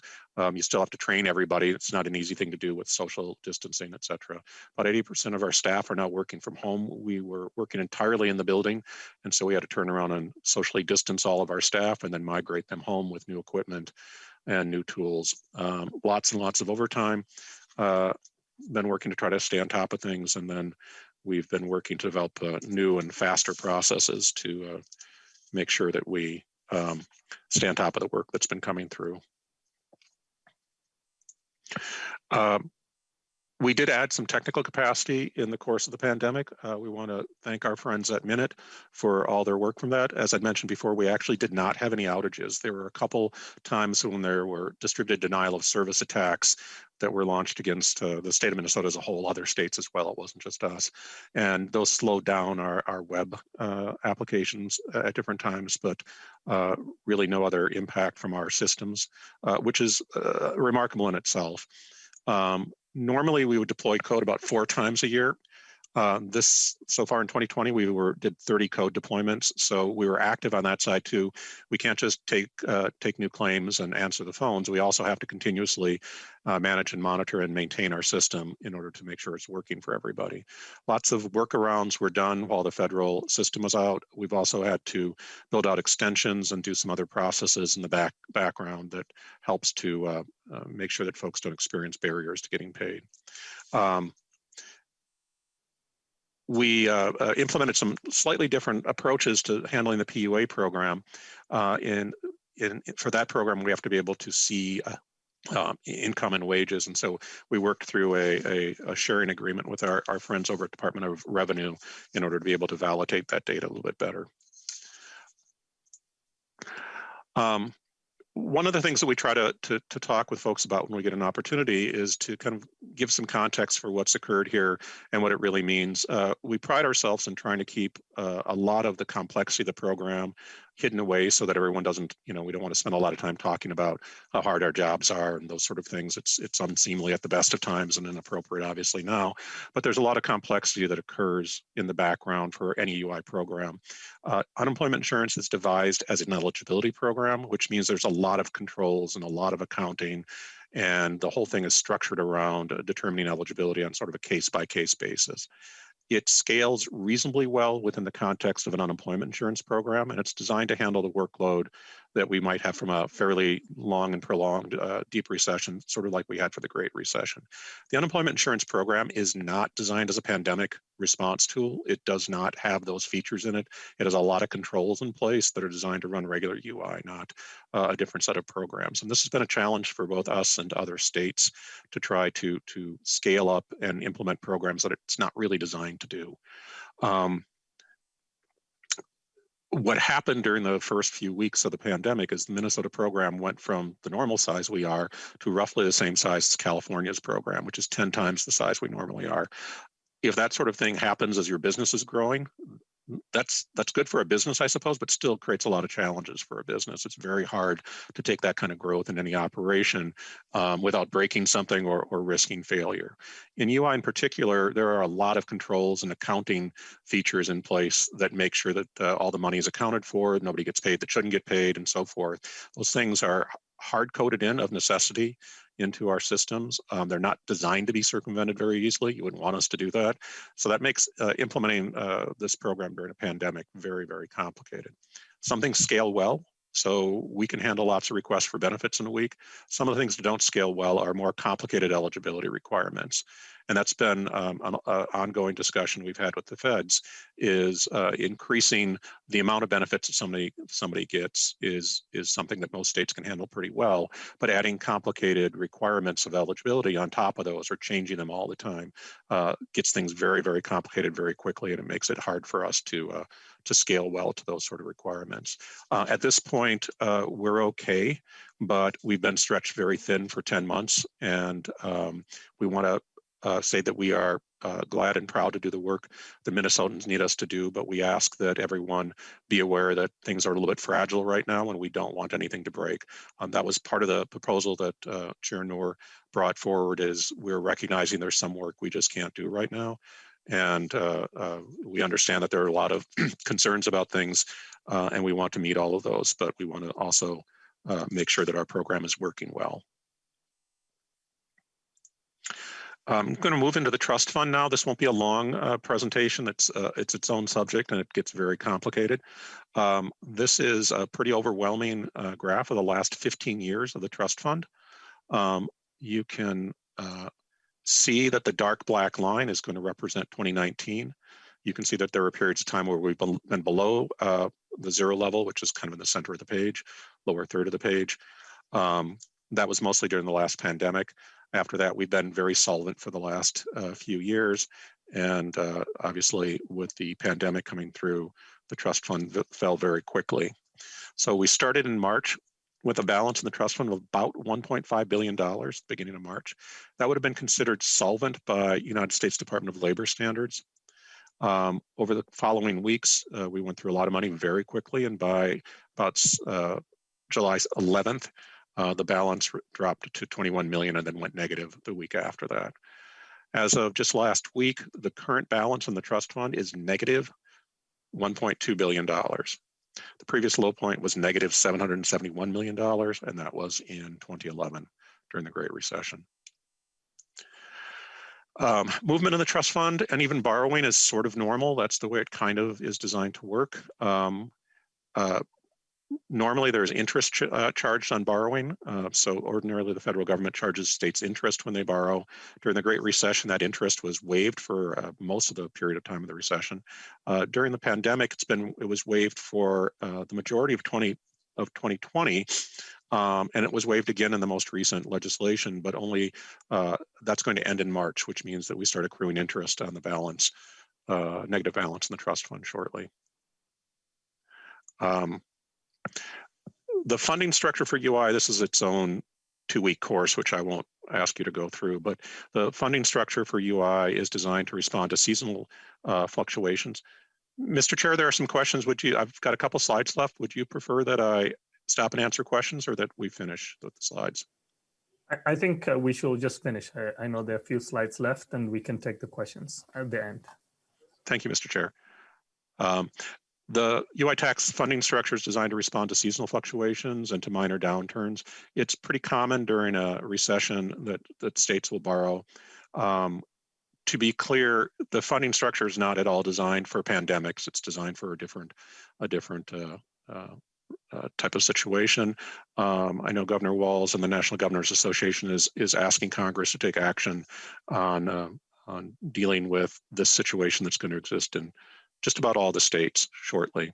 You still have to train everybody. It's not an easy thing to do with social distancing, et cetera. About 80% of our staff are now working from home. We were working entirely in the building, and so we had to turn around and socially distance all of our staff and then migrate them home with new equipment and new tools. Lots and lots of overtime. Been working to try to stay on top of things, and then we've been working to develop new and faster processes to make sure that we stay on top of the work that's been coming through. We did add some technical capacity in the course of the pandemic. We want to thank our friends at Minute for all their work from that. As I mentioned before, we actually did not have any outages. There were a couple times when there were distributed denial of service attacks that were launched against the state of Minnesota as a whole, other states as well. It wasn't just us. And those slowed down our web applications at different times, but really no other impact from our systems, which is remarkable in itself. Normally, we would deploy code about 4 times a year. So far in 2020, we did 30 code deployments, so we were active on that side too. We can't just take new claims and answer the phones. We also have to continuously manage and monitor and maintain our system in order to make sure it's working for everybody. Lots of workarounds were done while the federal system was out. We've also had to build out extensions and do some other processes in the background that helps to make sure that folks don't experience barriers to getting paid. We implemented some slightly different approaches to handling the PUA program. For that program, we have to be able to see income and wages. And so we worked through a sharing agreement with our friends over at Department of Revenue in order to be able to validate that data a little bit better. One of the things that we try to talk with folks about when we get an opportunity is to kind of give some context for what's occurred here and what it really means. We pride ourselves in trying to keep a lot of the complexity of the program hidden away so that everyone doesn't, we don't want to spend a lot of time talking about how hard our jobs are and those sort of things. It's unseemly at the best of times and inappropriate, obviously, now. But there's a lot of complexity that occurs in the background for any UI program. Unemployment insurance is devised as an eligibility program, which means there's a lot of controls and a lot of accounting, and the whole thing is structured around determining eligibility on sort of a case-by-case basis. It scales reasonably well within the context of an unemployment insurance program, and it's designed to handle the workload that we might have from a fairly long and prolonged deep recession, sort of like we had for the Great Recession. The unemployment insurance program is not designed as a pandemic response tool. It does not have those features in it. It has a lot of controls in place that are designed to run regular UI, not a different set of programs. And this has been a challenge for both us and other states to try to scale up and implement programs that it's not really designed to do. What happened during the first few weeks of the pandemic is the Minnesota program went from the normal size we are to roughly the same size as California's program, which is 10 times the size we normally are. If that sort of thing happens as your business is growing, that's good for a business, I suppose, but still creates a lot of challenges for a business. It's very hard to take that kind of growth in any operation without breaking something or risking failure. In UI in particular, there are a lot of controls and accounting features in place that make sure that all the money is accounted for, nobody gets paid that shouldn't get paid, and so forth. Those things are hard-coded in of necessity into our systems. They're not designed to be circumvented very easily. You wouldn't want us to do that. So that makes implementing this program during a pandemic very, very complicated. Some things scale well, so we can handle lots of requests for benefits in a week. Some of the things that don't scale well are more complicated eligibility requirements. And that's been an ongoing discussion we've had with the feds, is increasing the amount of benefits that somebody gets is something that most states can handle pretty well, but adding complicated requirements of eligibility on top of those or changing them all the time gets things very, very complicated very quickly, and it makes it hard for us to scale well to those sort of requirements. At this point, we're okay, but we've been stretched very thin for 10 months, and we want to say that we are glad and proud to do the work the Minnesotans need us to do, but we ask that everyone be aware that things are a little bit fragile right now and we don't want anything to break. That was part of the proposal that Chair Noor brought forward, is we're recognizing there's some work we just can't do right now. And we understand that there are a lot of concerns about things and we want to meet all of those, but we want to also make sure that our program is working well. I'm going to move into the trust fund now. This won't be a long presentation. It's its own subject and it gets very complicated. This is a pretty overwhelming graph of the last 15 years of the trust fund. You can see that the dark black line is going to represent 2019. You can see that there are periods of time where we've been below the zero level, which is kind of in the center of the page, lower third of the page. That was mostly during the last pandemic. After that, we've been very solvent for the last few years. And obviously, with the pandemic coming through, the trust fund fell very quickly. So we started in March with a balance in the trust fund of about $1.5 billion, beginning of March. That would have been considered solvent by United States Department of Labor standards. Over the following weeks, we went through a lot of money very quickly, and by about July 11th, the balance dropped to 21 million and then went negative the week after that. As of just last week, the current balance in the trust fund is negative $1.2 billion. The previous low point was negative $771 million, and that was in 2011 during the Great Recession. Movement in the trust fund and even borrowing is sort of normal. That's the way it kind of is designed to work. Normally, there's interest charged on borrowing. So ordinarily, the federal government charges states interest when they borrow. During the Great Recession, that interest was waived for most of the period of time of the recession. During the pandemic, it was waived for the majority of 2020, and it was waived again in the most recent legislation, but only that's going to end in March, which means that we start accruing interest on the balance, negative balance in the trust fund shortly. The funding structure for UI, this is its own 2-week course, which I won't ask you to go through, but the funding structure for UI is designed to respond to seasonal fluctuations. Mr. Chair, there are some questions. I've got a couple slides left. Would you prefer that I stop and answer questions or that we finish with the slides? I think we should just finish. I know there are a few slides left and we can take the questions at the end. Thank you, Mr. Chair. The UI tax funding structure is designed to respond to seasonal fluctuations and to minor downturns. It's pretty common during a recession that states will borrow. To be clear, the funding structure is not at all designed for pandemics. It's designed for a different type of situation. I know Governor Walz and the National Governors Association is asking Congress to take action on dealing with this situation that's going to exist in just about all the states shortly.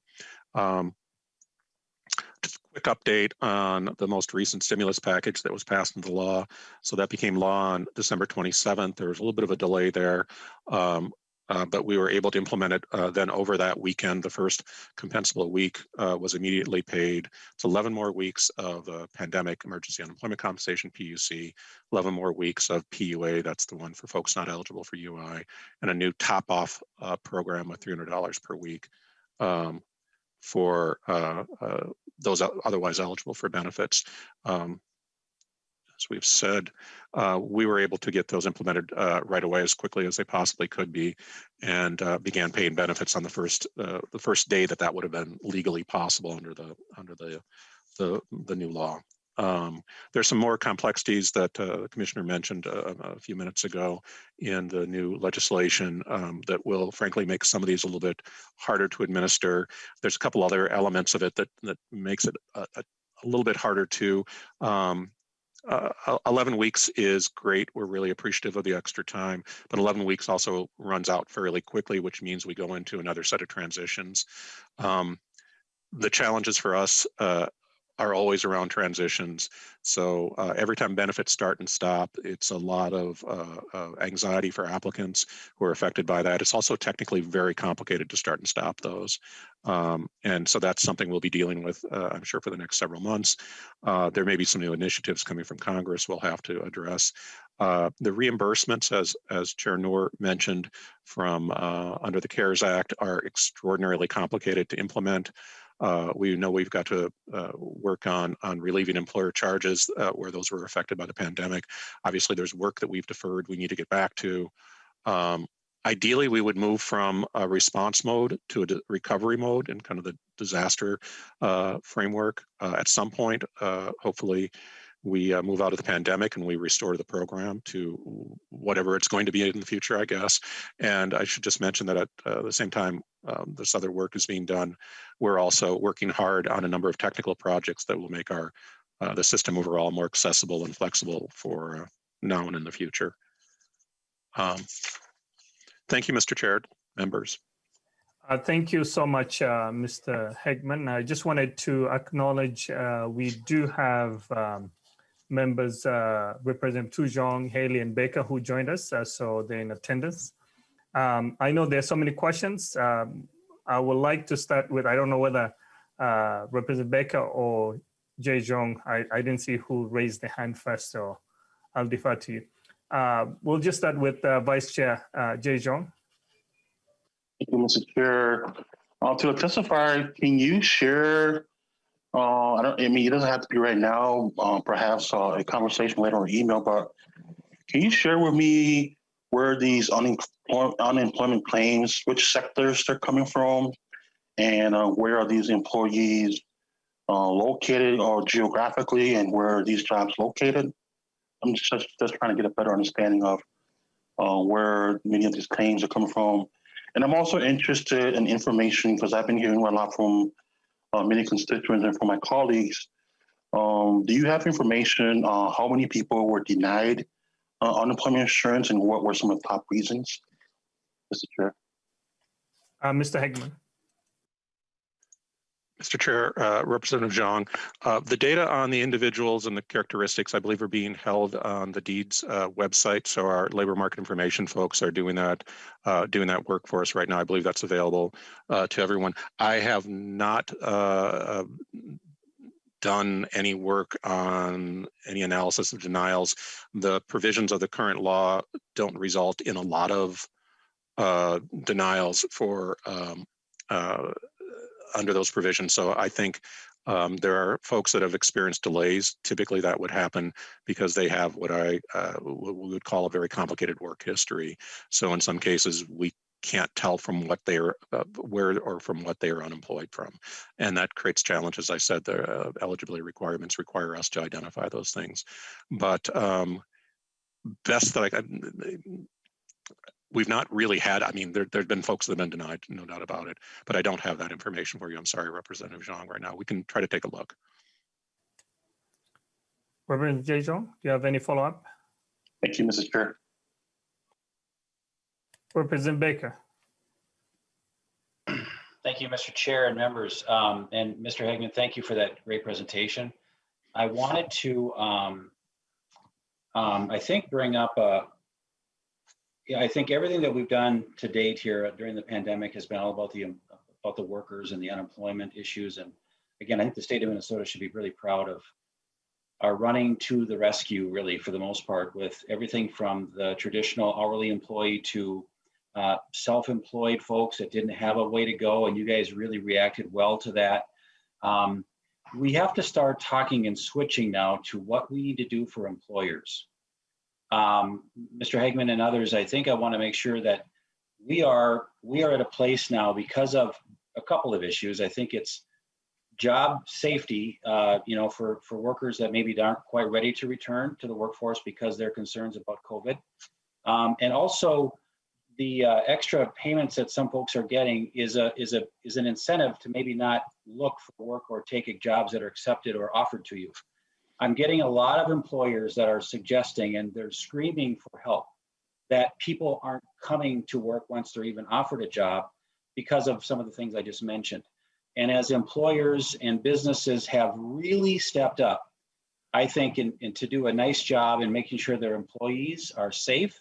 Just a quick update on the most recent stimulus package that was passed into law. So that became law on December 27th. There was a little bit of a delay there, but we were able to implement it then over that weekend. The first compensable week was immediately paid. It's 11 more weeks of pandemic emergency unemployment compensation, PUC, 11 more weeks of PUA, that's the one for folks not eligible for UI, and a new top-off program with $300 per week for those otherwise eligible for benefits. As we've said, we were able to get those implemented right away as quickly as they possibly could be, and began paying benefits on the first day that would have been legally possible under the new law. There's some more complexities that the commissioner mentioned a few minutes ago in the new legislation that will frankly make some of these a little bit harder to administer. There's a couple other elements of it that makes it a little bit harder to. 11 weeks is great. We're really appreciative of the extra time, but 11 weeks also runs out fairly quickly, which means we go into another set of transitions. The challenges for us are always around transitions. So every time benefits start and stop, it's a lot of anxiety for applicants who are affected by that. It's also technically very complicated to start and stop those. And so that's something we'll be dealing with, I'm sure, for the next several months. There may be some new initiatives coming from Congress we'll have to address. The reimbursements, as Chair Noor mentioned, from under the CARES Act are extraordinarily complicated to implement. We know we've got to work on relieving employer charges where those were affected by the pandemic. Obviously, there's work that we've deferred we need to get back to. Ideally, we would move from a response mode to a recovery mode in kind of the disaster framework at some point. Hopefully, we move out of the pandemic and we restore the program to whatever it's going to be in the future, I guess. And I should just mention that at the same time this other work is being done, we're also working hard on a number of technical projects that will make our the system overall more accessible and flexible for now and in the future. Thank you, Mr. Chair, members. Thank you so much, Mr. Hegman. I just wanted to acknowledge we do have members, Representative Tujong, Haley, and Baker, who joined us, so they're in attendance. I know there's so many questions. I would like to start with, I don't know whether Representative Baker or Jay Jong, I didn't see who raised the hand first, so I'll defer to you. We'll just start with Vice Chair Jay Jong. Thank you, Mr. Chair. To a testifier, can you share, I mean, it doesn't have to be right now, perhaps a conversation later or email, but can you share with me where these unemployment claims, which sectors they're coming from, and where are these employees located or geographically, and where are these jobs located? I'm just trying to get a better understanding of where many of these claims are coming from. And I'm also interested in information because I've been hearing a lot from many constituents and from my colleagues. Do you have information on how many people were denied unemployment insurance and what were some of the top reasons, Mr. Chair? Mr. Hegman. Mr. Chair, Representative Zhang, the data on the individuals and the characteristics, I believe, are being held on the DEED's website. So our labor market information folks are doing that work for us right now. I believe that's available to everyone. I have not done any work on any analysis of denials. The provisions of the current law don't result in a lot of denials for under those provisions. So I think there are folks that have experienced delays. Typically that would happen because they have what we would call a very complicated work history. So in some cases, we can't tell from what they're, where or from what they are unemployed from. And that creates challenges. I said the eligibility requirements require us to identify those things. But best that I can, we've not really had, I mean, there've been folks that have been denied, no doubt about it, but I don't have that information for you. I'm sorry, Representative Zhang, right now. We can try to take a look. Representative Jay Jong, do you have any follow-up? Thank you, Mr. Chair. Representative Baker. Thank you, Mr. Chair and members. And Mr. Hegman, thank you for that great presentation. I wanted to, I think, bring up I think everything that we've done to date here during the pandemic has been all about the workers and the unemployment issues. And again, I think the state of Minnesota should be really proud of our running to the rescue, really, for the most part, with everything from the traditional hourly employee to self-employed folks that didn't have a way to go, and you guys really reacted well to that. We have to start talking and switching now to what we need to do for employers. Mr. Hagman and others, I think I want to make sure that we are at a place now because of a couple of issues. I think it's job safety, for workers that maybe aren't quite ready to return to the workforce because they're concerns about COVID. And also the extra payments that some folks are getting is an incentive to maybe not look for work or take jobs that are accepted or offered to you. I'm getting a lot of employers that are suggesting, and they're screaming for help, that people aren't coming to work once they're even offered a job because of some of the things I just mentioned. And as employers and businesses have really stepped up, I think, in to do a nice job in making sure their employees are safe.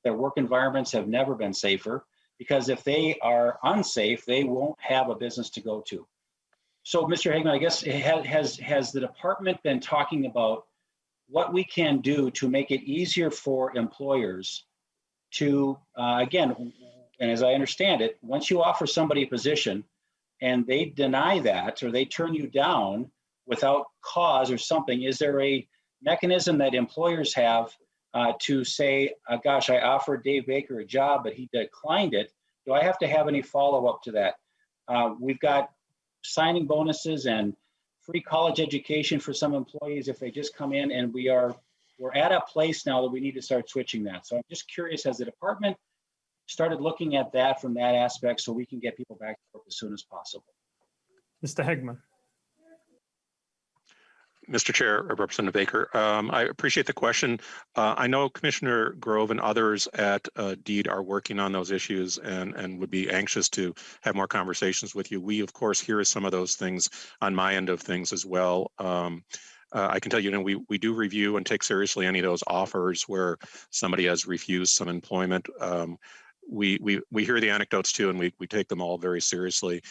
Their work environments have never been safer, because if they are unsafe, they won't have a business to go to. So, Mr. Hagman, I guess, has the department been talking about what we can do to make it easier for employers to, again, and as I understand it, once you offer somebody a position and they deny that or they turn you down without cause or something, is there a mechanism that employers have to say, gosh, I offered Dave Baker a job, but he declined it? Do I have to have any follow-up to that? We've got signing bonuses and free college education for some employees if they just come in, and we're at a place now that we need to start switching that. So I'm just curious, has the department started looking at that from that aspect so we can get people back to work as soon as possible? Mr. Hagman. Mr. Chair, Representative Baker, I appreciate the question. I know Commissioner Grove and others at DEED are working on those issues and would be anxious to have more conversations with you. We, of course, hear some of those things on my end of things as well. I can tell you, we do review and take seriously any of those offers where somebody has refused some employment. We hear the anecdotes too, and we take them all very seriously.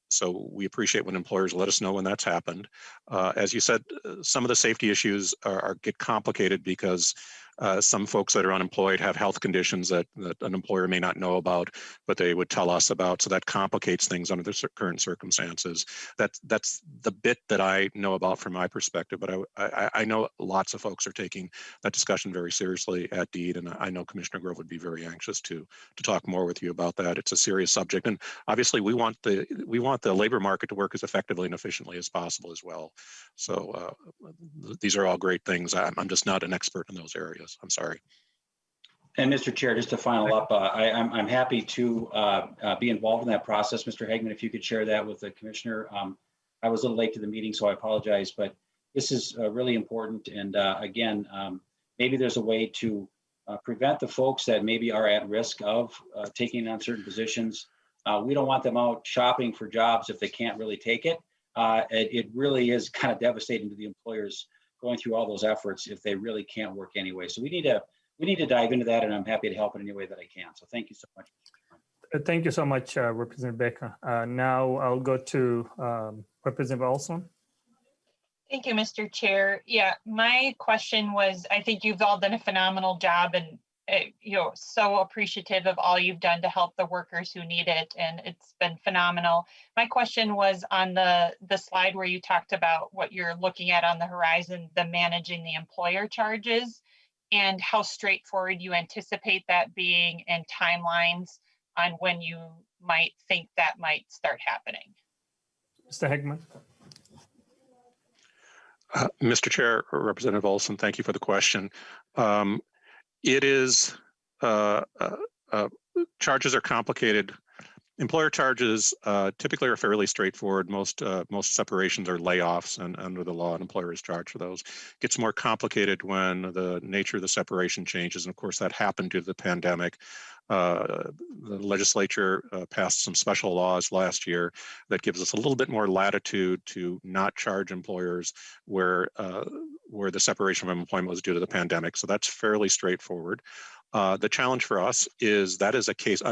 So we appreciate when employers let us know when that's happened. As you said, some of the safety issues get complicated because some folks that are unemployed have health conditions that an employer may not know about, but they would tell us about. So that complicates things under the current circumstances. That's the bit that I know about from my perspective, but I know lots of folks are taking that discussion very seriously at DEED, and I know Commissioner Grove would be very anxious to talk more with you about that. It's a serious subject, and obviously we want the labor market to work as effectively and efficiently as possible as well. So these are all great things. I'm just not an expert in those areas. I'm sorry. And Mr. Chair, just to final up, I'm happy to be involved in that process. Mr. Hagman, if you could share that with the commissioner. I was a little late to the meeting, so I apologize, but this is really important. And again, maybe there's a way to prevent the folks that maybe are at risk of taking on certain positions. We don't want them out shopping for jobs if they can't really take it. It really is kind of devastating to the employers going through all those efforts if they really can't work anyway. So we need to dive into that, and I'm happy to help in any way that I can. So thank you so much. Thank you so much, Representative Baker. Now I'll go to Representative Olson. Thank you, Mr. Chair. Yeah, my question was, I think you've all done a phenomenal job, and so appreciative of all you've done to help the workers who need it, and it's been phenomenal. My question was on the slide where you talked about what you're looking at on the horizon, the managing the employer charges, and how straightforward you anticipate that being, and timelines on when you might think that might start happening. Mr. Hagman. Mr. Chair, Representative Olson, thank you for the question. It is, charges are complicated. Employer charges typically are fairly straightforward. Most separations are layoffs, and under the law, an employer is charged for those. It gets more complicated when the nature of the separation changes, and of course that happened due to the pandemic. The legislature passed some special laws last year that gives us a little bit more latitude to not charge employers where the separation of employment was due to the pandemic. So that's fairly straightforward. The challenge for us is that is a case,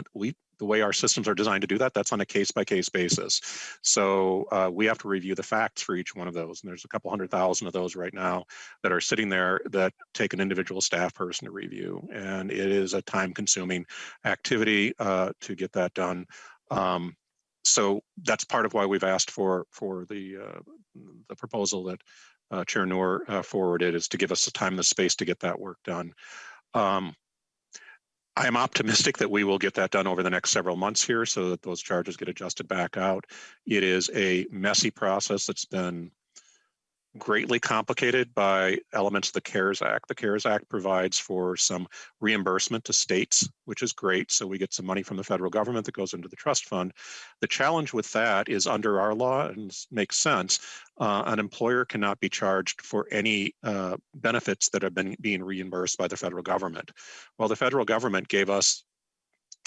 the way our systems are designed to do that, that's on a case-by-case basis. So we have to review the facts for each one of those. And there's a couple 100,000 of those right now that are sitting there that take an individual staff person to review. And it is a time-consuming activity to get that done. So that's part of why we've asked for the proposal that Chair Noor forwarded, is to give us the time and the space to get that work done. I am optimistic that we will get that done over the next several months here so that those charges get adjusted back out. It is a messy process that's been greatly complicated by elements of the CARES Act. The CARES Act provides for some reimbursement to states, which is great. So we get some money from the federal government that goes into the trust fund. The challenge with that is, under our law, and makes sense, an employer cannot be charged for any benefits that have been being reimbursed by the federal government. Well, the federal government gave us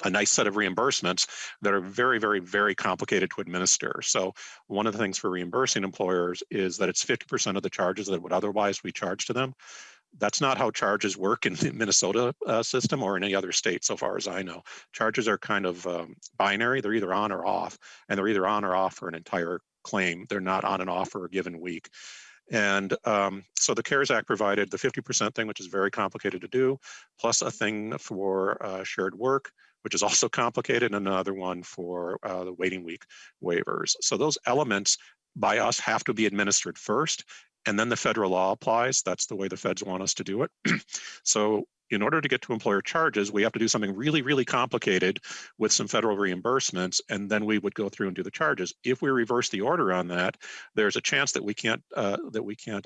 a nice set of reimbursements that are very, very, very complicated to administer. So one of the things for reimbursing employers is that it's 50% of the charges that would otherwise be charged to them. That's not how charges work in the Minnesota system or in any other state, so far as I know. Charges are kind of binary. They're either on or off, and they're either on or off for an entire claim. They're not on and off for a given week. And so the CARES Act provided the 50% thing, which is very complicated to do, plus a thing for shared work, which is also complicated, and another one for the waiting week waivers. So those elements by us have to be administered first, and then the federal law applies. That's the way the feds want us to do it. So in order to get to employer charges, we have to do something really, really complicated with some federal reimbursements, and then we would go through and do the charges. If we reverse the order on that, there's a chance that we can't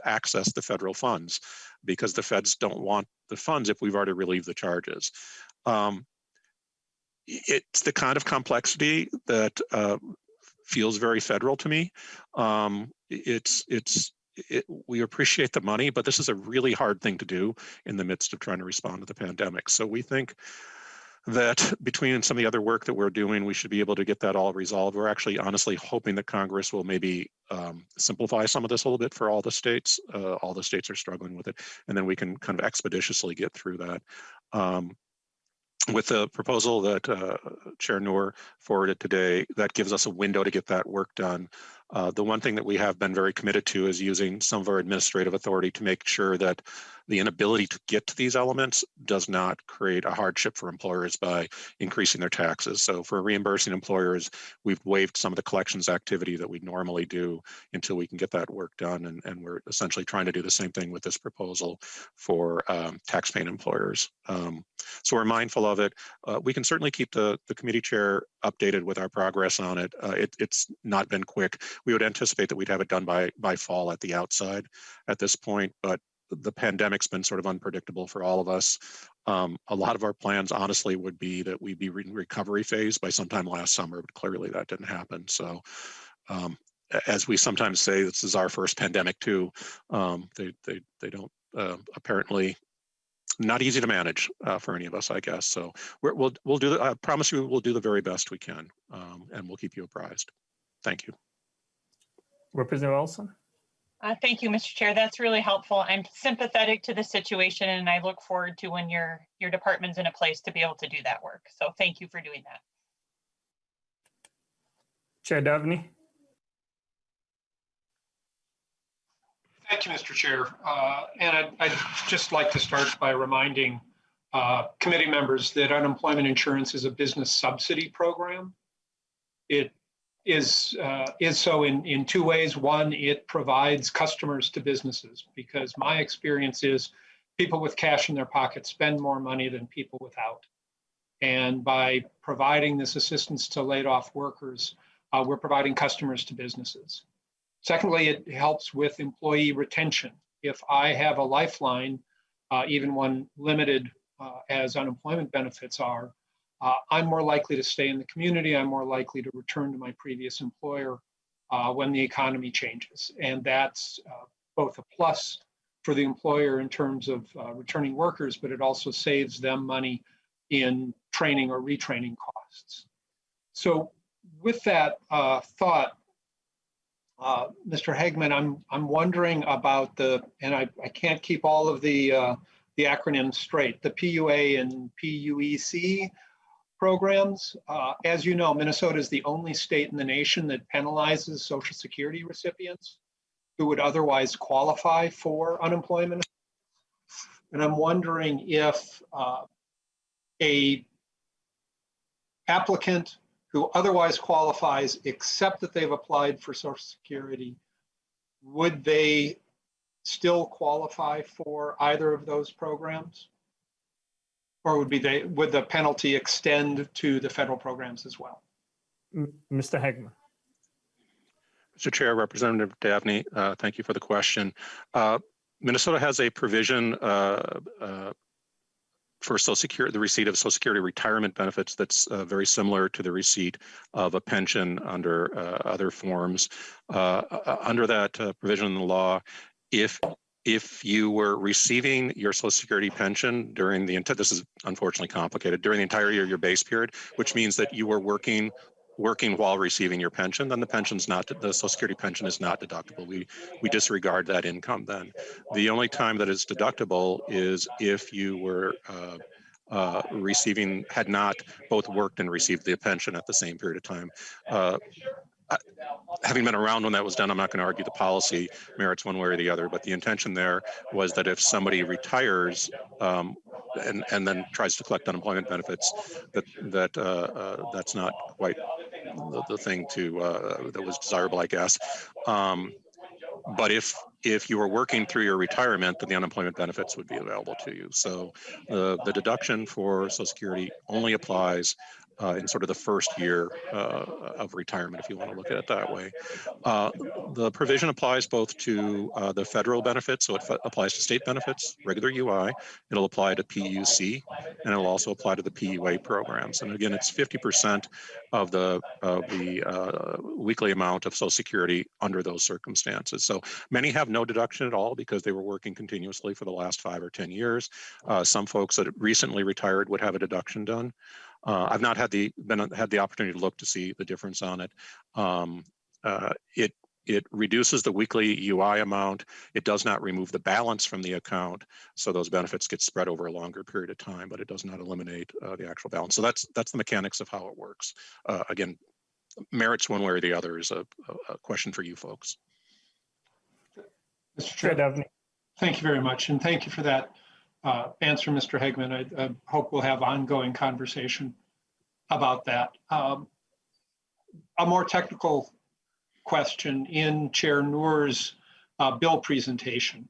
access the federal funds, because the feds don't want the funds if we've already relieved the charges. It's the kind of complexity that feels very federal to me. We appreciate the money, but this is a really hard thing to do in the midst of trying to respond to the pandemic. So we think that between some of the other work that we're doing, we should be able to get that all resolved. We're actually honestly hoping that Congress will maybe simplify some of this a little bit for all the states. All the states are struggling with it, and then we can kind of expeditiously get through that. With the proposal that Chair Noor forwarded today, that gives us a window to get that work done. The one thing that we have been very committed to is using some of our administrative authority to make sure that the inability to get to these elements does not create a hardship for employers by increasing their taxes. So for reimbursing employers, we've waived some of the collections activity that we normally do until we can get that work done. And we're essentially trying to do the same thing with this proposal for tax-paying employers. So we're mindful of it. We can certainly keep the committee chair updated with our progress on it. It's not been quick. We would anticipate that we'd have it done by fall at the outside at this point, but the pandemic's been sort of unpredictable for all of us. A lot of our plans, honestly, would be that we'd be in recovery phase by sometime last summer, but clearly that didn't happen. So as we sometimes say, this is our first pandemic too. They don't apparently, not easy to manage for any of us, I guess. So we'll do. I promise you, we'll do the very best we can, and we'll keep you apprised. Thank you. Representative Olson. Thank you, Mr. Chair. That's really helpful. I'm sympathetic to the situation, and I look forward to when your department's in a place to be able to do that work. So thank you for doing that. Chair Davini. Thank you, Mr. Chair. And I'd just like to start by reminding committee members that unemployment insurance is a business subsidy program. It is so in two ways. One, it provides customers to businesses, because my experience is people with cash in their pocket spend more money than people without. And by providing this assistance to laid off workers, we're providing customers to businesses. Secondly, it helps with employee retention. If I have a lifeline, even one limited as unemployment benefits are, I'm more likely to stay in the community. I'm more likely to return to my previous employer when the economy changes. And that's both a plus for the employer in terms of returning workers, but it also saves them money in training or retraining costs. So with that thought, Mr. Hagman, I'm wondering about and I can't keep all of the acronyms straight, the PUA and PUEC. programs. As you know, Minnesota is the only state in the nation that penalizes Social Security recipients who would otherwise qualify for unemployment. And I'm wondering if a applicant who otherwise qualifies, except that they've applied for Social Security, would they still qualify for either of those programs? Or would the penalty extend to the federal programs as well? Mr. Hegman. Mr. Chair, Representative Davney, thank you for the question. Minnesota has a provision for Social Security, the receipt of Social Security retirement benefits that's very similar to the receipt of a pension under other forms. Under that provision in the law, if you were receiving your Social Security pension during the this is unfortunately complicated, during the entire year, your base period, which means that you were working while receiving your pension, then the Social Security pension is not deductible. We disregard that income then. The only time that is deductible is if you were had not both worked and received the pension at the same period of time. Having been around when that was done, I'm not going to argue the policy merits one way or the other, but the intention there was that if somebody retires and then tries to collect unemployment benefits, that's not quite the thing that was desirable, I guess. But if you were working through your retirement, then the unemployment benefits would be available to you. So the deduction for Social Security only applies in sort of the first year of retirement, if you want to look at it that way. The provision applies both to the federal benefits, so it applies to state benefits, regular UI, it'll apply to PUC, and it'll also apply to the PUA programs. And again, it's 50% of the weekly amount of Social Security under those circumstances. So many have no deduction at all because they were working continuously for the last 5 or 10 years. Some folks that recently retired would have a deduction done. I've not had the opportunity to look to see the difference on it. It reduces the weekly UI amount. It does not remove the balance from the account, so those benefits get spread over a longer period of time, but it does not eliminate the actual balance. So that's the mechanics of how it works. Again, merits one way or the other is a question for you folks. Mr. Chair, thank you very much, and thank you for that answer, Mr. Hegman. I hope we'll have ongoing conversation about that. A more technical question in Chair Noor's bill presentation.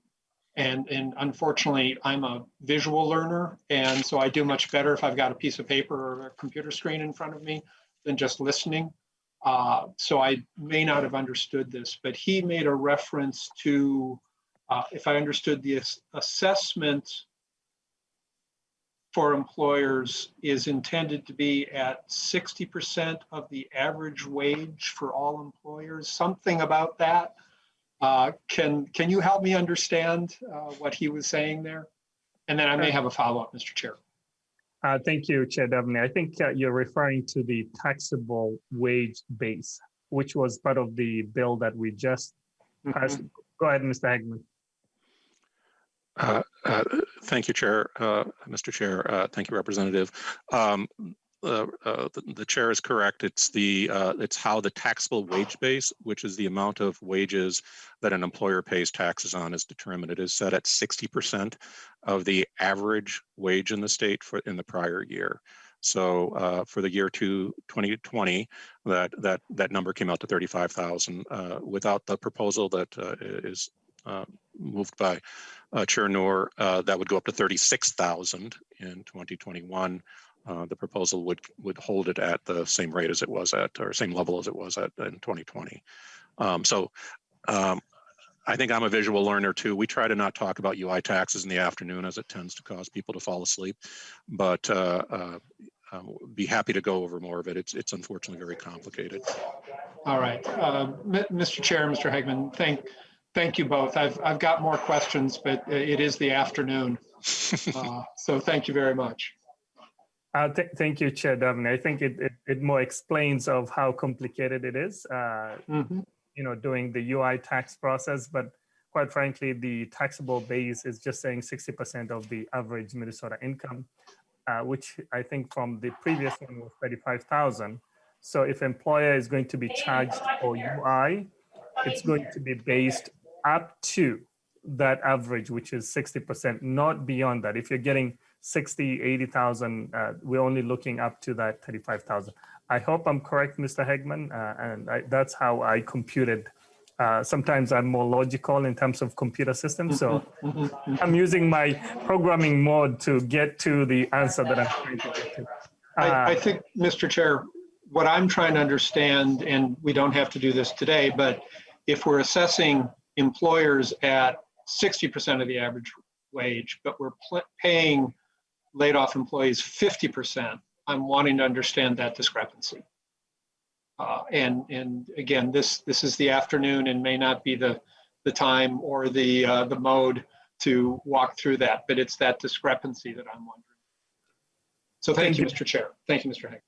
And unfortunately, I'm a visual learner, and so I do much better if I've got a piece of paper or a computer screen in front of me than just listening. So I may not have understood this, but he made a reference to, if I understood, the assessment for employers is intended to be at 60% of the average wage for all employers, something about that. Can you help me understand what he was saying there? And then I may have a follow-up, Mr. Chair. Thank you, Chair Davney. I think you're referring to the taxable wage base, which was part of the bill that we just passed. Go ahead, Mr. Hegman. Thank you, Chair, Mr. Chair. Thank you, Representative. The chair is correct. It's how the taxable wage base, which is the amount of wages that an employer pays taxes on, is determined. It is set at 60% of the average wage in the state in the prior year. So for the year 2020, that number came out to 35,000. Without the proposal that is moved by Chair Noor, that would go up to 36,000 in 2021. The proposal would hold it at the same rate as it was at, or same level as it was at in 2020. I think I'm a visual learner too. We try to not talk about UI taxes in the afternoon as it tends to cause people to fall asleep, but be happy to go over more of it. It's unfortunately very complicated. All right, Mr. Chair, Mr. Hegman, thank you both. I've got more questions, but it is the afternoon. So thank you very much. Thank you, Chair Davney. I think it more explains of how complicated it is, doing the UI tax process, but quite frankly, the taxable base is just saying 60% of the average Minnesota income. which I think from the previous one was 35,000. So if employer is going to be charged for UI, it's going to be based up to that average, which is 60%, not beyond that. If you're getting 60, 80,000, we're only looking up to that 35,000. I hope I'm correct, Mr. Hegman, and that's how I computed. Sometimes I'm more logical in terms of computer systems, so I'm using my programming mode to get to the answer that I'm trying to get to. I think, Mr. Chair, what I'm trying to understand, and we don't have to do this today, but if we're assessing employers at 60% of the average wage, but we're paying laid off employees 50%, I'm wanting to understand that discrepancy. And again, this is the afternoon and may not be the time or the mode to walk through that, but it's that discrepancy that I'm wondering. So thank you, Mr. Chair. Thank you, Mr. Hegman.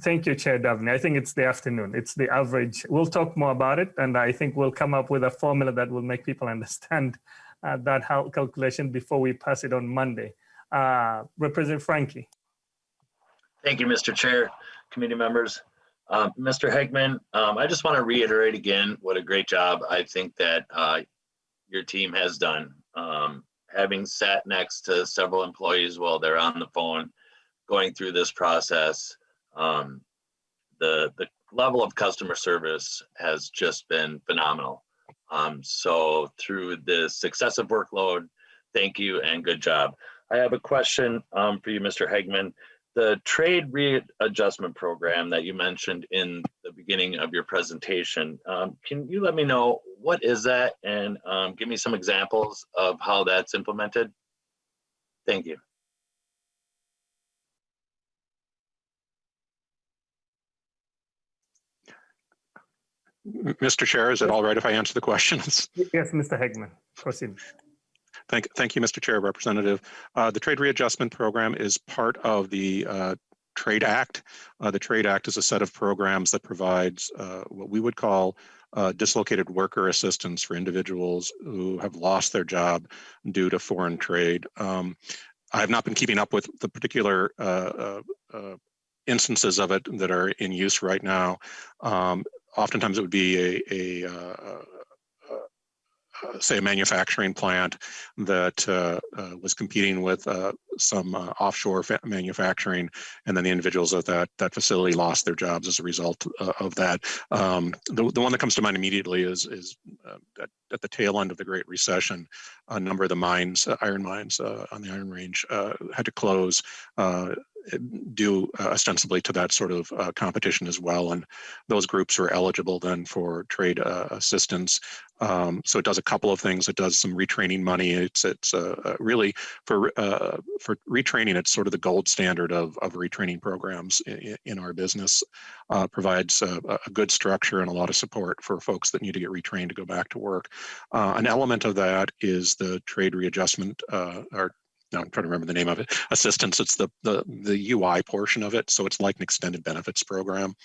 Thank you, Chair Davney. I think it's the afternoon. It's the average. We'll talk more about it, and I think we'll come up with a formula that will make people understand that calculation before we pass it on Monday. Representative Frankie. Thank you, Mr. Chair, committee members. Mr. Hegman, I just want to reiterate again what a great job I think that your team has done. Having sat next to several employees while they're on the phone, going through this process, the level of customer service has just been phenomenal. So through this excessive workload, thank you and good job. I have a question for you, Mr. Hegman. The trade readjustment program that you mentioned in the beginning of your presentation, can you let me know what is that and give me some examples of how that's implemented? Thank you. Mr. Chair, is it all right if I answer the questions? Yes, Mr. Hegman, proceed. Thank you, Mr. Chair, Representative. The Trade Readjustment Program is part of the Trade Act. The Trade Act is a set of programs that provides what we would call dislocated worker assistance for individuals who have lost their job due to foreign trade. I have not been keeping up with the particular instances of it that are in use right now. Oftentimes it would be say a manufacturing plant that was competing with some offshore manufacturing, and then the individuals at that facility lost their jobs as a result of that. The one that comes to mind immediately is at the tail end of the Great Recession, a number of the mines, iron mines on the Iron Range had to close due ostensibly to that sort of competition as well. And those groups were eligible then for trade assistance. So it does a couple of things. It does some retraining money. It's really for retraining. It's sort of the gold standard of retraining programs in our business. Provides a good structure and a lot of support for folks that need to get retrained to go back to work. An element of that is the trade readjustment I'm trying to remember the name of it, assistance. It's the UI portion of it. So it's like an extended benefits program.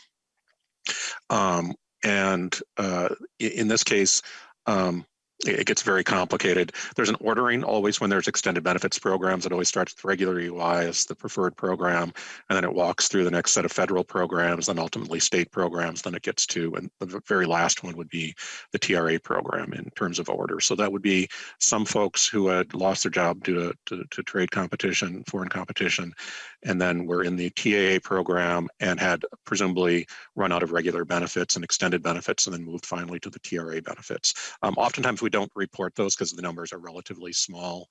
In this case, it gets very complicated. There's an ordering always when there's extended benefits programs. It always starts with regular UI as the preferred program, and then it walks through the next set of federal programs, then ultimately state programs, then it gets to, and the very last one would be the TRA program in terms of order. So that would be some folks who had lost their job due to trade competition, foreign competition, and then were in the TAA program and had presumably run out of regular benefits and extended benefits and then moved finally to the TRA benefits. Oftentimes we don't report those because the numbers are relatively small.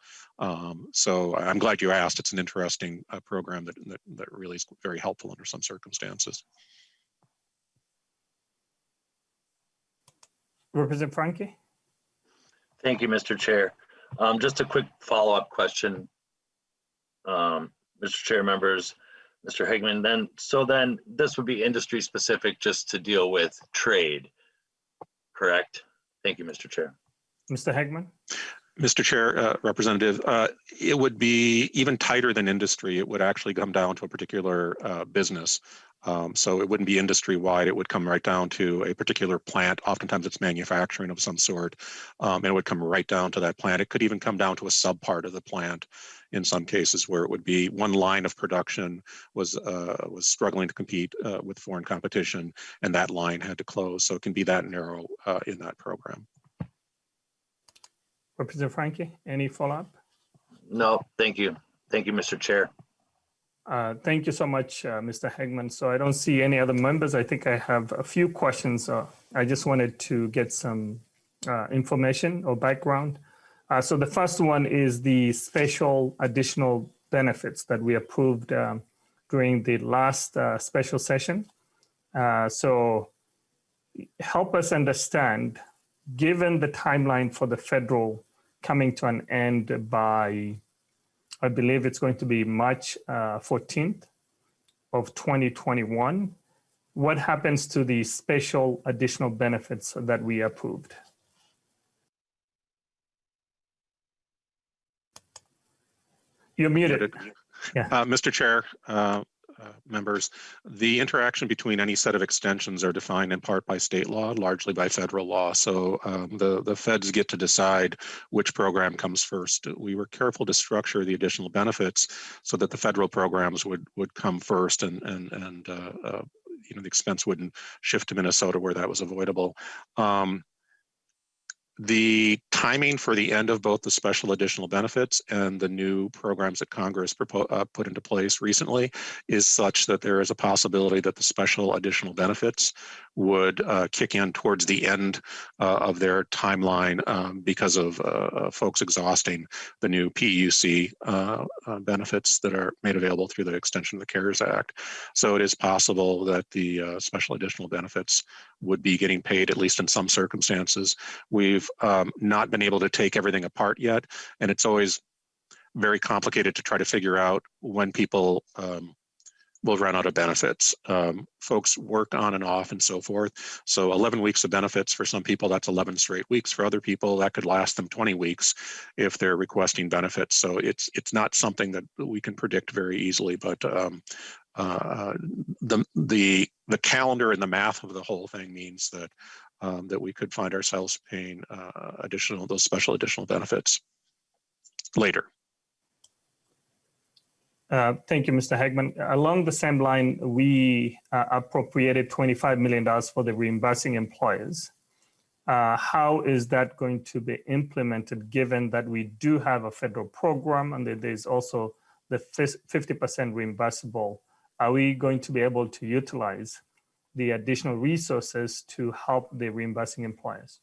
So I'm glad you asked. It's an interesting program that really is very helpful under some circumstances. Representative Frankie? Thank you, Mr. Chair. Just a quick follow-up question, Mr. Chair, members, Mr. Hegman. Then this would be industry specific just to deal with trade, correct? Thank you, Mr. Chair. Mr. Hegman? Mr. Chair, Representative, it would be even tighter than industry. It would actually come down to a particular business. So it wouldn't be industry-wide. It would come right down to a particular plant. Oftentimes it's manufacturing of some sort, and it would come right down to that plant. It could even come down to a subpart of the plant in some cases, where it would be one line of production was struggling to compete with foreign competition, and that line had to close. So it can be that narrow in that program. Representative Frankie, any follow-up? No, thank you. Thank you, Mr. Chair. Thank you so much, Mr. Hegman. So I don't see any other members. I think I have a few questions. I just wanted to get some information or background. So the first one is the special additional benefits that we approved during the last special session. So help us understand, given the timeline for the federal coming to an end by, I believe it's going to be March 14th of 2021. What happens to the special additional benefits that we approved? You're muted. Yeah. Mr. Chair, members, the interaction between any set of extensions are defined in part by state law, largely by federal law. So the feds get to decide which program comes first. We were careful to structure the additional benefits so that the federal programs would come first, and you know, the expense wouldn't shift to Minnesota where that was avoidable. The timing for the end of both the special additional benefits and the new programs that Congress put into place recently is such that there is a possibility that the special additional benefits would kick in towards the end of their timeline because of folks exhausting the new PUC benefits that are made available through the extension of the CARES Act. So it is possible that the special additional benefits would be getting paid, at least in some circumstances. We've not been able to take everything apart yet, and it's always very complicated to try to figure out when people will run out of benefits. Folks work on and off and so forth. So 11 weeks of benefits for some people, that's 11 straight weeks. For other people, that could last them 20 weeks if they're requesting benefits. So it's not something that we can predict very easily, but the calendar and the math of the whole thing means that that we could find ourselves paying those special additional benefits later. Thank you, Mr. Hegman. Along the same line, we appropriated $25 million for the reimbursing employers. How is that going to be implemented, given that we do have a federal program and there's also the 50% reimbursable? Are we going to be able to utilize the additional resources to help the reimbursing employers?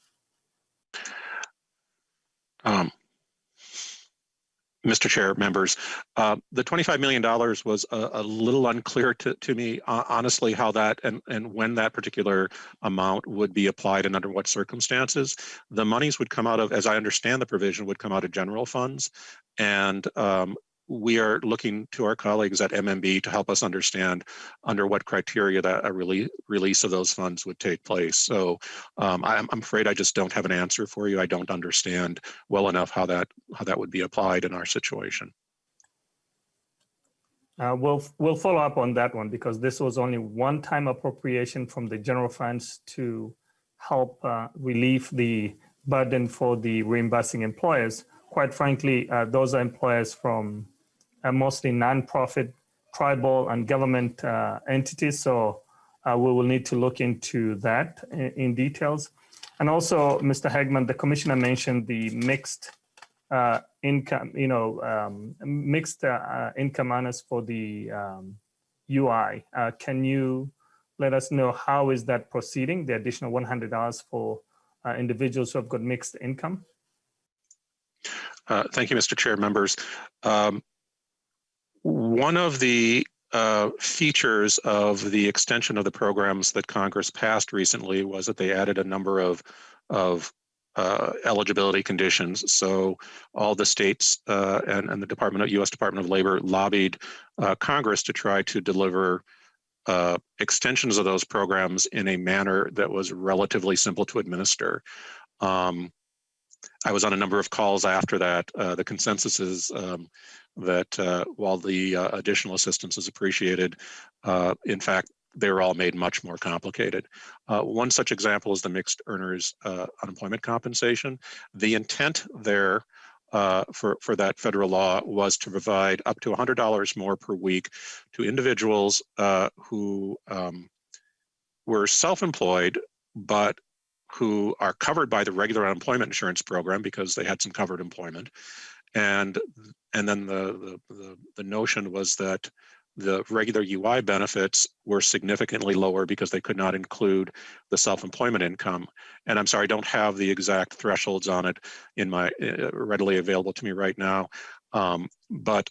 Mr. Chair, members, the $25 million was a little unclear to me, honestly, how that and when that particular amount would be applied and under what circumstances. The monies would come out of, as I understand the provision, would come out of general funds. And we are looking to our colleagues at MMB to help us understand under what criteria that a release of those funds would take place. So I'm afraid I just don't have an answer for you. I don't understand well enough how that would be applied in our situation. We'll follow up on that one, because this was only one-time appropriation from the general funds to help relieve the burden for the reimbursing employers. Quite frankly, those are employers from mostly nonprofit, tribal, and government entities. So we will need to look into that in details. And also, Mr. Hegman, the commissioner mentioned the mixed income, mixed income earners for the UI. Can you let us know how is that proceeding, the additional $100 for individuals who have got mixed income? Thank you, Mr. Chair, members. One of the features of the extension of the programs that Congress passed recently was that they added a number of eligibility conditions. So all the states and the U.S. Department of Labor lobbied Congress to try to deliver extensions of those programs in a manner that was relatively simple to administer. I was on a number of calls after that. The consensus is that while the additional assistance is appreciated, in fact, they're all made much more complicated. One such example is the mixed earners unemployment compensation. The intent there for that federal law was to provide up to $100 more per week to individuals who were self-employed, but who are covered by the regular unemployment insurance program because they had some covered employment. And then the notion was that the regular UI benefits were significantly lower because they could not include the self-employment income. And I'm sorry, I don't have the exact thresholds on it in my readily available to me right now. But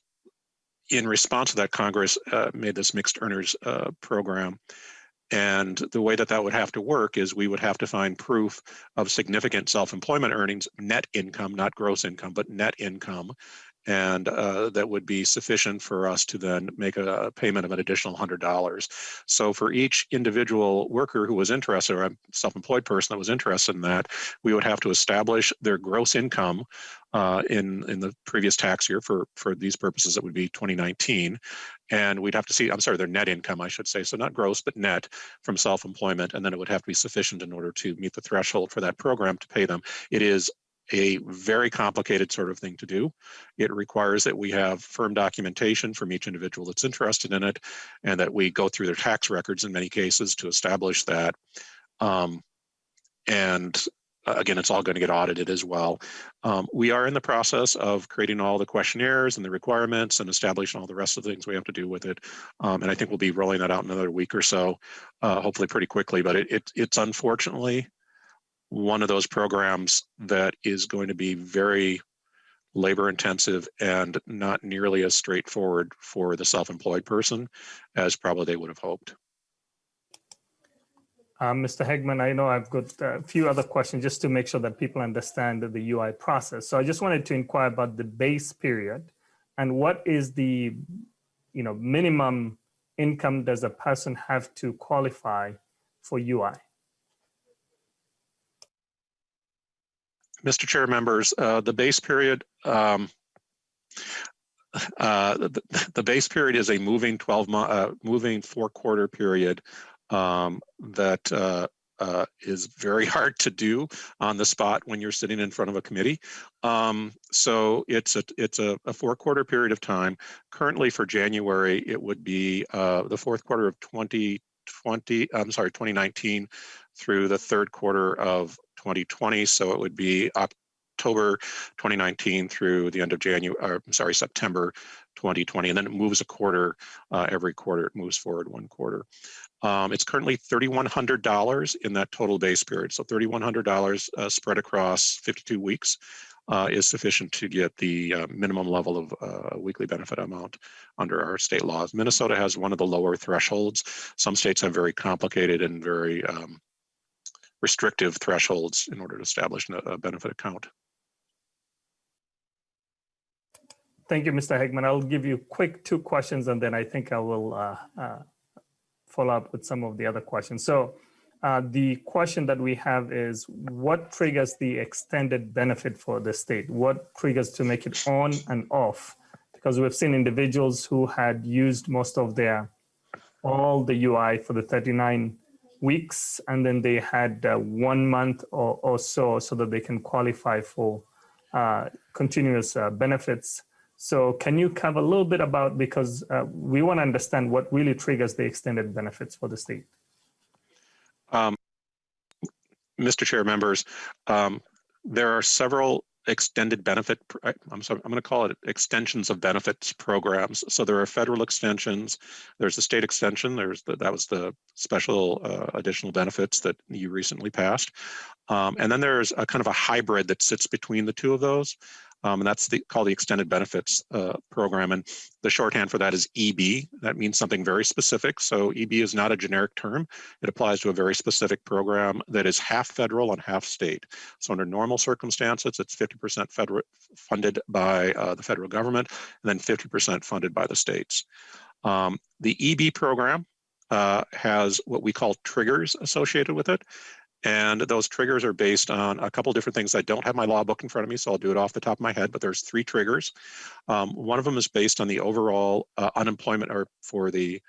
in response to that, Congress made this mixed earners program. And the way that that would have to work is we would have to find proof of significant self-employment earnings, net income, not gross income, but net income. And that would be sufficient for us to then make a payment of an additional $100. So for each individual worker who was interested, or a self-employed person that was interested in that, we would have to establish their gross income in the previous tax year. For these purposes, it would be 2019. And we'd have to see, I'm sorry, their net income, I should say. So not gross, but net from self-employment. And then it would have to be sufficient in order to meet the threshold for that program to pay them. It is a very complicated sort of thing to do. It requires that we have firm documentation from each individual that's interested in it, and that we go through their tax records in many cases to establish that. Again, it's all going to get audited as well. We are in the process of creating all the questionnaires and the requirements and establishing all the rest of the things we have to do with it. And I think we'll be rolling that out in another week or so, hopefully pretty quickly. But it's unfortunately one of those programs that is going to be very labor intensive and not nearly as straightforward for the self-employed person as probably they would have hoped. Mr. Hegman, I know I've got a few other questions just to make sure that people understand the UI process. So I just wanted to inquire about the base period and what is the minimum income does a person have to qualify for UI? Mr. Chair, members, the base period, the base period is a moving 4-quarter period that is very hard to do on the spot when you're sitting in front of a committee. So it's a 4-quarter period of time. Currently for January, it would be the 4th quarter of 2019 through the 3rd quarter of 2020. So it would be October 2019 through the end of September 2020. And then it moves a quarter every quarter. It moves forward 1 quarter. It's currently $3,100 in that total base period. So $3,100 spread across 52 weeks is sufficient to get the minimum level of weekly benefit amount under our state laws. Minnesota has one of the lower thresholds. Some states have very complicated and very restrictive thresholds in order to establish a benefit account. Thank you, Mr. Hegman. I'll give you quick 2 questions, and then I think I will follow up with some of the other questions. So the question that we have is, what triggers the extended benefit for the state? What triggers to make it on and off? Because we've seen individuals who had used most of all the UI for the 39 weeks, and then they had 1 month or so that they can qualify for continuous benefits. So can you cover a little bit about, because we want to understand what really triggers the extended benefits for the state? Mr. Chair, members, there are several extended benefit, I'm going to call it extensions of benefits programs. So there are federal extensions, there's the state extension, that was the special additional benefits that you recently passed. And then there's a kind of a hybrid that sits between the 2 of those. And that's called the Extended Benefits Program. And the shorthand for that is EB. That means something very specific. So EB is not a generic term. It applies to a very specific program that is half federal and half state. So under normal circumstances, it's 50% funded by the federal government, and then 50% funded by the states. The EB program has what we call triggers associated with it. And those triggers are based on a couple different things. I don't have my law book in front of me, so I'll do it off the top of my head, but there's 3 triggers. One of them is based on the overall unemployment, or for the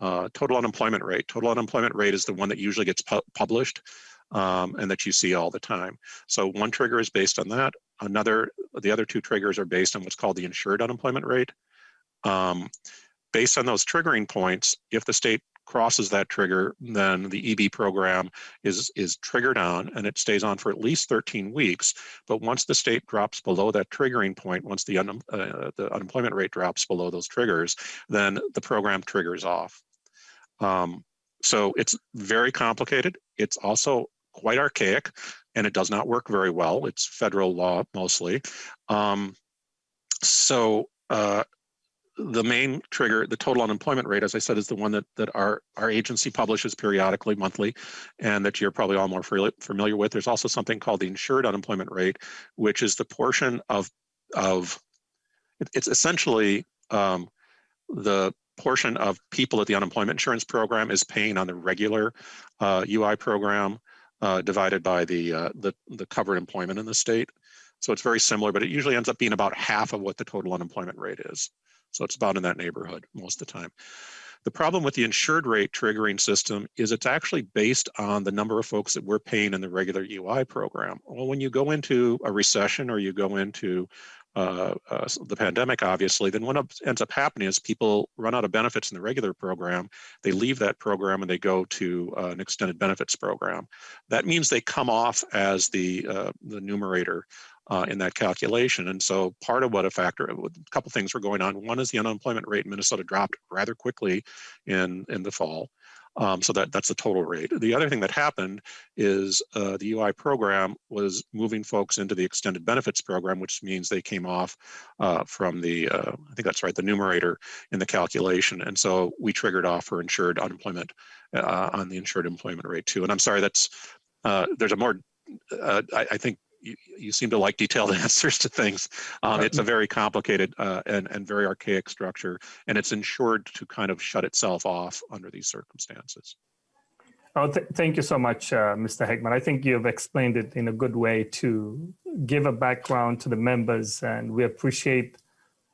Total unemployment rate. Total unemployment rate is the one that usually gets published and that you see all the time. So one trigger is based on that. The other two triggers are based on what's called the insured unemployment rate. Based on those triggering points, if the state crosses that trigger, then the EB program is triggered on, and it stays on for at least 13 weeks. But once the state drops below that triggering point, once the unemployment rate drops below those triggers, then the program triggers off. So it's very complicated. It's also quite archaic, and it does not work very well. It's federal law mostly. The main trigger, the total unemployment rate, as I said, is the one that our agency publishes periodically, monthly, and that you're probably all more familiar with. There's also something called the insured unemployment rate, which is the portion of it's essentially the portion of people that the unemployment insurance program is paying on the regular UI program divided by the covered employment in the state. So it's very similar, but it usually ends up being about half of what the total unemployment rate is. So it's about in that neighborhood most of the time. The problem with the insured rate triggering system is it's actually based on the number of folks that we're paying in the regular UI program. Well, when you go into a recession or you go into the pandemic, obviously, then what ends up happening is people run out of benefits in the regular program. They leave that program and they go to an extended benefits program. That means they come off as the numerator in that calculation. And so part of what a couple things were going on. One is the unemployment rate in Minnesota dropped rather quickly in the fall. So that's the total rate. The other thing that happened is the UI program was moving folks into the extended benefits program, which means they came off from the, I think that's right, the numerator in the calculation. And so we triggered off for insured unemployment on the insured employment rate too. And I'm sorry, there's a more, I think, you seem to like detailed answers to things. It's a very complicated and very archaic structure, and it's insured to kind of shut itself off under these circumstances. Oh, thank you so much, Mr. Heckman. I think you've explained it in a good way to give a background to the members, and we appreciate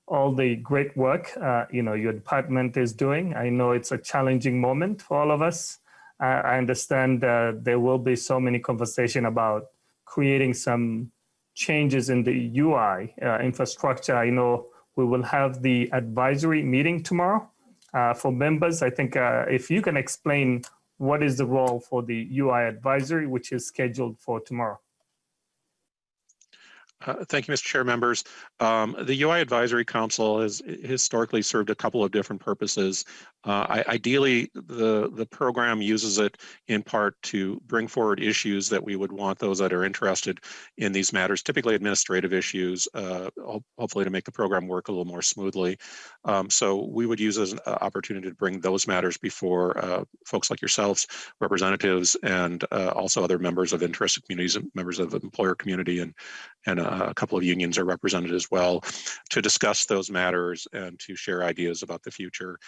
all the great work your department is doing. I know it's a challenging moment for all of us. I understand there will be so many conversation about creating some changes in the UI infrastructure. I know we will have the advisory meeting tomorrow for members. I think if you can explain what is the role for the UI advisory, which is scheduled for tomorrow. Thank you, Mr. Chair, members. The UI Advisory Council has historically served a couple of different purposes. Ideally, the program uses it in part to bring forward issues that we would want those that are interested in these matters, typically administrative issues, hopefully to make the program work a little more smoothly. So we would use as an opportunity to bring those matters before folks like yourselves, representatives, and also other members of interested communities and members of the employer community, and a couple of unions are represented as well, to discuss those matters and to share ideas about the future,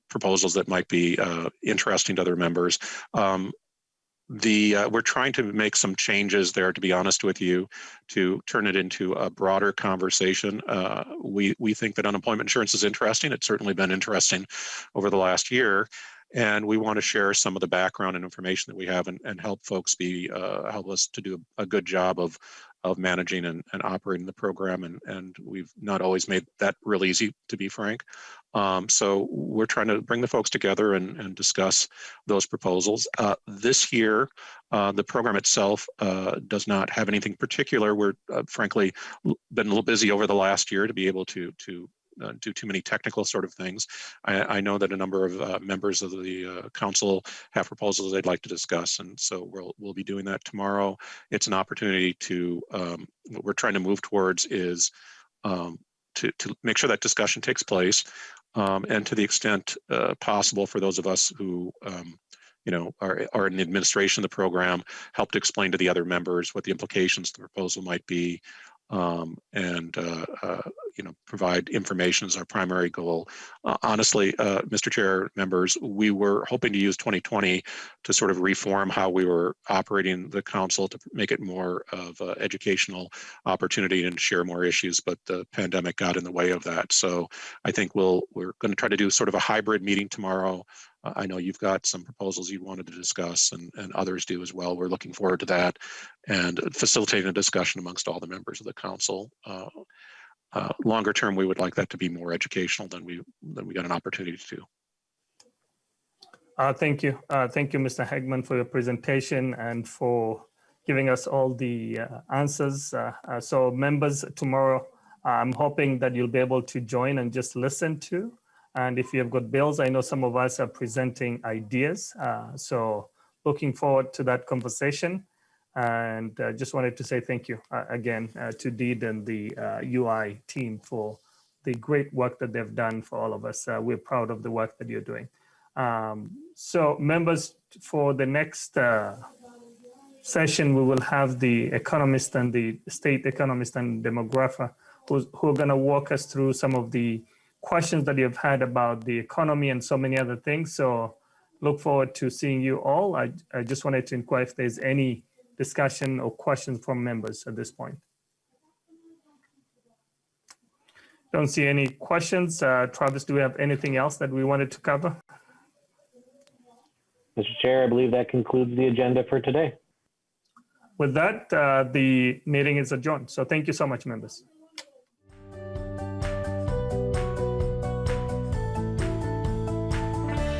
proposals that might be interesting to other members. We're trying to make some changes there, to be honest with you, to turn it into a broader conversation. We think that unemployment insurance is interesting. It's certainly been interesting over the last year. And we want to share some of the background and information that we have and help folks help us to do a good job of managing and operating the program. And we've not always made that real easy, to be frank. So we're trying to bring the folks together and discuss those proposals. This year, the program itself does not have anything particular. We're frankly been a little busy over the last year to be able to do too many technical sort of things. I know that a number of members of the council have proposals they'd like to discuss, and so we'll be doing that tomorrow. It's an opportunity to, what we're trying to move towards is to make sure that discussion takes place, and to the extent possible for those of us who are in the administration of the program, help to explain to the other members what the implications of the proposal might be, and provide information is our primary goal. Honestly, Mr. Chair, members, we were hoping to use 2020 to sort of reform how we were operating the council to make it more of an educational opportunity and share more issues, but the pandemic got in the way of that. So I think we're going to try to do sort of a hybrid meeting tomorrow. I know you've got some proposals you wanted to discuss, and others do as well. We're looking forward to that and facilitating a discussion amongst all the members of the council. Longer term, we would like that to be more educational than we got an opportunity to do. Thank you. Thank you, Mr. Hegman, for your presentation and for giving us all the answers. So members, tomorrow, I'm hoping that you'll be able to join and just listen to. And if you have got bills, I know some of us are presenting ideas. So looking forward to that conversation. And just wanted to say thank you again to Deed and the UI team for the great work that they've done for all of us. We're proud of the work that you're doing. So members, for the next session, we will have the economist and the state economist and demographer who are going to walk us through some of the questions that you've had about the economy and so many other things. So look forward to seeing you all. I just wanted to inquire if there's any discussion or questions from members at this point. Don't see any questions. Travis, do we have anything else that we wanted to cover? Mr. Chair, I believe that concludes the agenda for today. With that, the meeting is adjourned. So thank you so much, members.